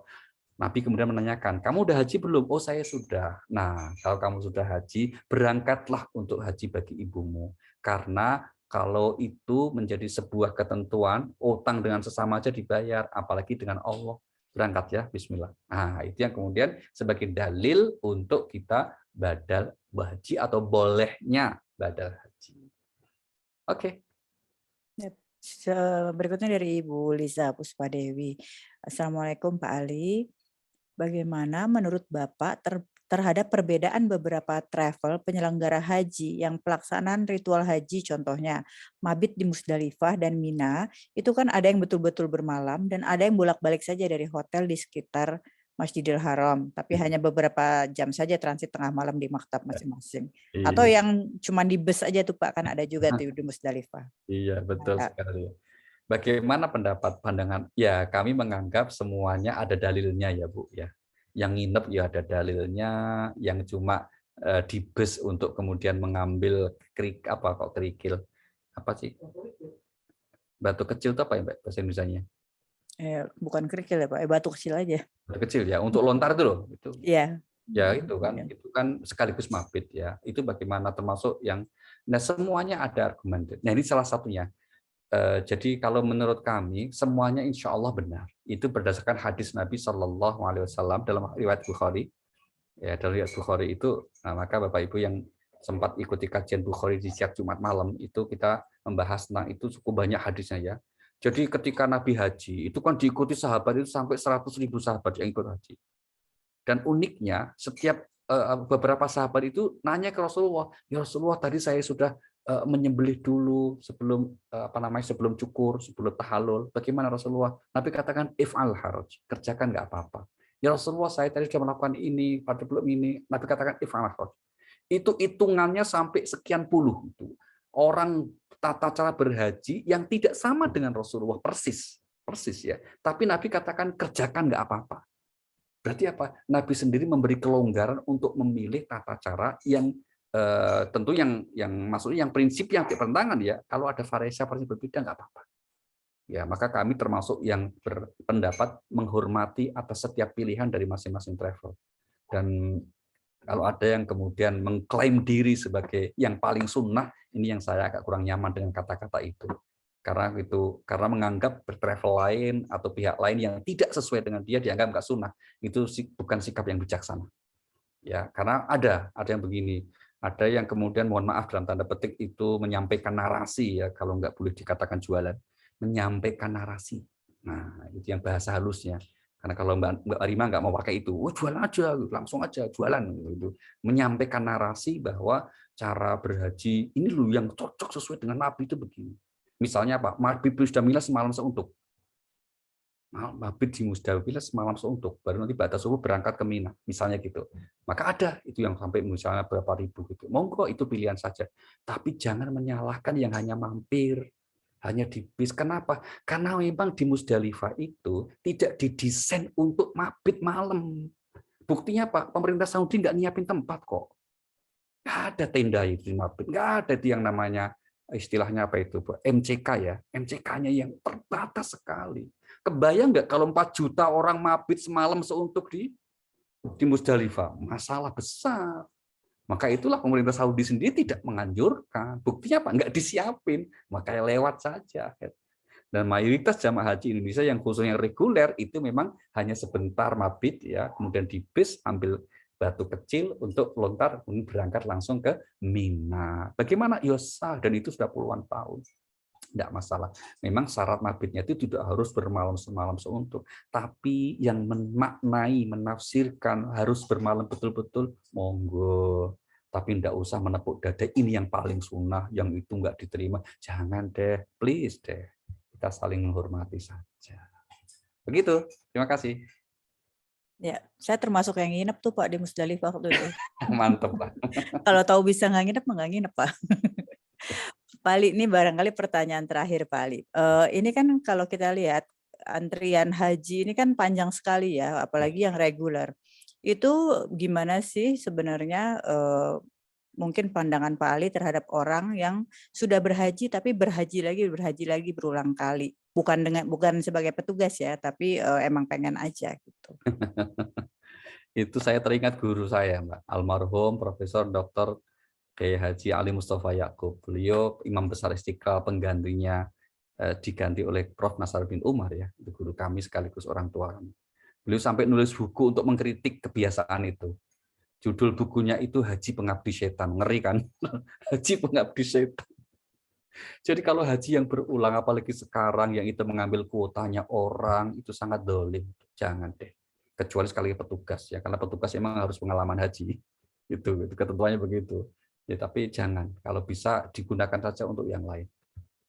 Nabi kemudian menanyakan, kamu udah haji belum? Oh, saya sudah. Nah, kalau kamu sudah haji, berangkatlah untuk haji bagi ibumu. Karena kalau itu menjadi sebuah ketentuan, utang dengan sesama aja dibayar, apalagi dengan Allah. Berangkat ya, bismillah. Nah, itu yang kemudian sebagai dalil untuk kita badal haji atau bolehnya badal haji. Oke. Berikutnya dari Ibu Liza Puspadewi. Assalamualaikum Pak Ali. Bagaimana menurut Bapak terhadap perbedaan beberapa travel penyelenggara haji yang pelaksanaan ritual haji, contohnya mabit di Musdalifah dan Mina, itu kan ada yang betul-betul bermalam dan ada yang bolak-balik saja dari hotel di sekitar Masjidil Haram, tapi hanya beberapa jam saja transit tengah malam di maktab masing-masing. Atau yang cuma di bus aja tuh Pak, kan ada juga tuh di Musdalifah. Iya, betul sekali. Bagaimana pandangan? Ya, kami menganggap semuanya ada dalilnya ya, Bu ya. Yang nginep ya ada dalilnya, yang cuma di bus untuk kemudian mengambil kerikil. Apa sih? Batu kecil itu apa ya, Mbak, bahasa Indonesianya? Bukan kerikil ya, Pak. Batu kecil aja. Batu kecil ya, untuk lontar itu loh, itu. Iya. Ya itu kan sekaligus mabit ya. Itu bagaimana termasuk yang semuanya ada argumen. Nah, ini salah satunya. Jadi kalau menurut kami semuanya insya Allah benar. Itu berdasarkan hadis Nabi Shallallahu Alaihi Wasallam dalam riwayat Bukhari. Ya, dalam riwayat Bukhari itu, maka Bapak Ibu yang sempat ikuti kajian Bukhari di setiap Jumat malam itu kita membahas tentang itu cukup banyak hadisnya ya. Jadi ketika Nabi haji itu kan diikuti sahabat itu sampai 100.000 sahabat yang ikut haji. Dan uniknya setiap beberapa sahabat itu nanya ke Rasulullah, ya Rasulullah tadi saya sudah menyembelih dulu sebelum sebelum cukur, sebelum tahallul. Bagaimana Rasulullah? Nabi katakan if'al haraj, kerjakan nggak apa-apa. Ya Rasulullah saya tadi sudah melakukan ini pada belum ini. Nabi katakan if'al haraj. Itu hitungannya sampai sekian puluh itu. Orang tata cara berhaji yang tidak sama dengan Rasulullah persis ya. Tapi Nabi katakan kerjakan nggak apa-apa. Berarti apa? Nabi sendiri memberi kelonggaran untuk memilih tata cara yang tentu yang maksudnya yang prinsip yang bertentangan ya. Kalau ada variasi berbeda nggak apa-apa. Ya, maka kami termasuk yang berpendapat menghormati atas setiap pilihan dari masing-masing travel. Dan kalau ada yang kemudian mengklaim diri sebagai yang paling sunnah, ini yang saya agak kurang nyaman dengan kata-kata itu. Karena menganggap bertravel lain atau pihak lain yang tidak sesuai dengan dia dianggap nggak sunnah, itu bukan sikap yang bijaksana. Ya, karena ada yang begini. Ada yang kemudian mohon maaf dalam tanda petik itu menyampaikan narasi ya, kalau nggak boleh dikatakan jualan, menyampaikan narasi. Nah, itu yang bahasa halusnya. Karena kalau Mbak Arima nggak mau pakai itu, jualan aja, langsung aja jualan. Gitu. Menyampaikan narasi bahwa cara berhaji ini loh yang cocok sesuai dengan Nabi itu begini. Misalnya apa? Mabit di Musdalifah semalam seuntuk. Mabit di Musdalifah semalam seuntuk, baru nanti batas subuh berangkat ke Mina, misalnya gitu. Maka ada itu yang sampai misalnya berapa ribu gitu. Monggo itu pilihan saja. Tapi jangan menyalahkan yang hanya mampir, hanya di bis. Kenapa? Karena memang di Musdalifah itu tidak didesain untuk mabit malam. Buktinya Pak, pemerintah Saudi nggak nyiapin tempat kok. Nggak ada tenda itu di mabit, nggak ada itu yang namanya istilahnya apa itu, MCK ya. MCK-nya yang terbatas sekali. Kebayang nggak kalau 4 juta orang mabit semalam seuntuk di Musdalifah? Masalah besar. Maka itulah pemerintah Saudi sendiri tidak menganjurkan. Buktinya apa? Nggak disiapin. Makanya lewat saja. Dan mayoritas jamaah haji Indonesia yang khususnya reguler itu memang hanya sebentar mabit ya, kemudian di bis ambil batu kecil untuk lontar berangkat langsung ke Mina. Bagaimana? Yosa, dan itu sudah puluhan tahun. Tidak masalah. Memang syarat mabitnya itu tidak harus bermalam semalam seuntuk. Tapi yang memaknai, menafsirkan harus bermalam betul-betul, monggo. Tapi tidak usah menepuk dada, ini yang paling sunnah, yang itu nggak diterima. Jangan deh, please deh. Kita saling menghormati saja. Begitu. Terima kasih. Ya, saya termasuk yang nginep tuh Pak di Musdalifah waktu itu. Mantap Pak. Kalau tahu bisa nggak nginep, nggak nginep Pak. Pak Ali, ini barangkali pertanyaan terakhir Pak Ali. Ini kan kalau kita lihat antrian haji ini kan panjang sekali ya, apalagi yang reguler. Itu gimana sih sebenarnya mungkin pandangan Pak Ali terhadap orang yang sudah berhaji tapi berhaji lagi berulang kali. Bukan sebagai petugas ya, tapi emang pengen aja gitu. Itu saya teringat guru saya, Mbak, almarhum Profesor Dr. Kiai Haji Ali Mustafa Yaqub. Beliau imam besar Istiqlal, penggantinya diganti oleh Prof. Nasaruddin Umar ya, itu guru kami sekaligus orang tua kami. Beliau sampai nulis buku untuk mengkritik kebiasaan itu. Judul bukunya itu Haji Pengabdi Setan. Ngeri kan? Haji Pengabdi Setan. Jadi kalau haji yang berulang, apalagi sekarang yang itu mengambil kuotanya orang, itu sangat dolim. Jangan deh. Kecuali sekali petugas ya, karena petugas memang harus pengalaman haji. Itu ketentuannya begitu. Ya, tapi jangan. Kalau bisa digunakan saja untuk yang lain.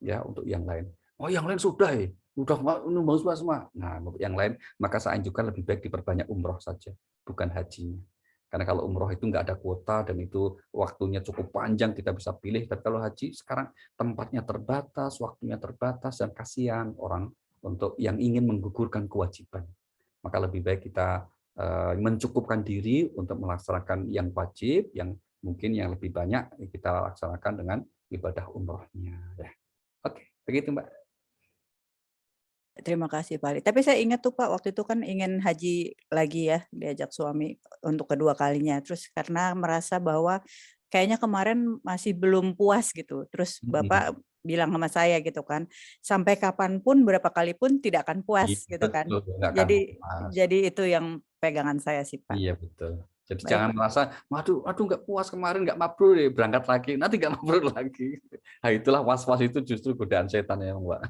Ya, untuk yang lain. Oh, yang lain sudah ya. Udah bagus semua. Nah, untuk yang lain maka saya anjurkan lebih baik diperbanyak umroh saja, bukan hajinya. Karena kalau umroh itu nggak ada kuota dan itu waktunya cukup panjang, kita bisa pilih. Tapi kalau haji sekarang tempatnya terbatas, waktunya terbatas, dan kasihan orang untuk yang ingin menggugurkan kewajiban. Maka lebih baik kita mencukupkan diri untuk melaksanakan yang wajib, yang mungkin yang lebih banyak kita laksanakan dengan ibadah umrohnya. Ya. Oke, begitu Mbak. Terima kasih Pak Ali. Tapi saya ingat tuh Pak, waktu itu kan ingin haji lagi ya, diajak suami untuk kedua kalinya. Terus karena merasa bahwa kayaknya kemarin masih belum puas gitu. Terus Bapak bilang sama saya gitu kan, sampai kapanpun, berapa kali pun tidak akan puas gitu kan. Jadi itu yang pegangan saya sih Pak. Iya betul. Jadi Baik, jangan merasa, waduh nggak puas kemarin, nggak mabrur ya, berangkat lagi, nanti nggak mabrur lagi. Nah itulah was-was itu justru godaan setan ya Mbak.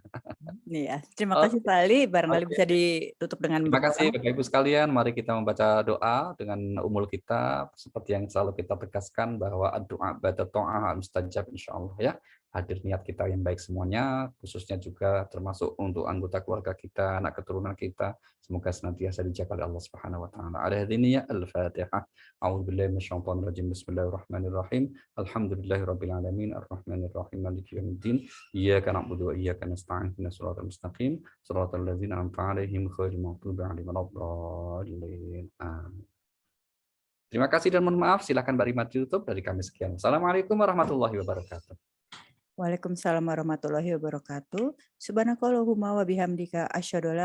Iya, terima kasih Pak Ali. Barangkali bisa ditutup dengan Terima berdoa. kasih Bapak Ibu sekalian. Mari kita membaca doa dengan umul kita seperti yang selalu kita tegaskan bahwa doa ba'da ta'ah mustajab insyaallah ya. Hadir niat kita yang baik semuanya, khususnya juga termasuk untuk anggota keluarga kita, anak keturunan kita, semoga senantiasa dijaga oleh Allah Subhanahu wa taala. Ada hadiniya Al-Fatihah. A'udzubillahi minasyaitonir rajim. Bismillahirrahmanirrahim. Alhamdulillahirabbil alamin arrahmanirrahim maliki yaumiddin. Iyyaka na'budu wa iyyaka nasta'in. Ihdinas siratal mustaqim. Shiratal ladzina an'amta 'alaihim ghairil maghdubi 'alaihim waladdallin. Amin. Terima kasih dan mohon maaf. Silakan Mbak Rima ditutup. Dari kami sekian. Assalamualaikum warahmatullahi wabarakatuh. Waalaikumsalam warahmatullahi wabarakatuh. Subhanakallahumma wa bihamdika asyhadu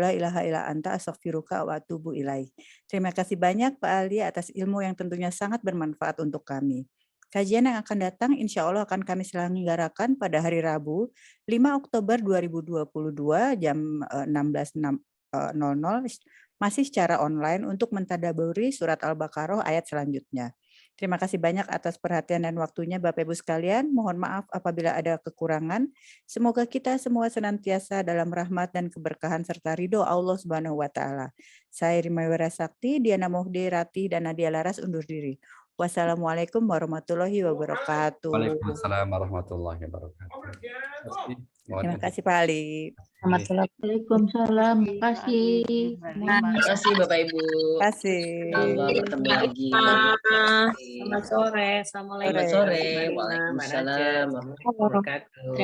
la ilaha illa anta astaghfiruka wa atubu ilaik. Terima kasih banyak Pak Ali atas ilmu yang tentunya sangat bermanfaat untuk kami. Kajian yang akan datang insya Allah akan kami selenggarakan pada hari Rabu 5 Oktober 2022 jam 16.00 masih secara online untuk mentadaburi surat Al-Baqarah ayat selanjutnya. Terima kasih banyak atas perhatian dan waktunya Bapak Ibu sekalian. Mohon maaf apabila ada kekurangan. Semoga kita semua senantiasa dalam rahmat dan keberkahan serta ridho Allah Subhanahu wa taala. Saya Rima Wirasakti, Diana Mohdi, Ratih dan Nadia Laras undur diri. Wassalamualaikum warahmatullahi wabarakatuh. Waalaikumsalam warahmatullahi wabarakatuh. Terima kasih Pak Ali. Waalaikumsalam. Terima kasih. Terima kasih Bapak Ibu. Terima kasih. Allah bertemu lagi. Selamat sore. Assalamualaikum. Selamat sore. Waalaikumsalam warahmatullahi wabarakatuh.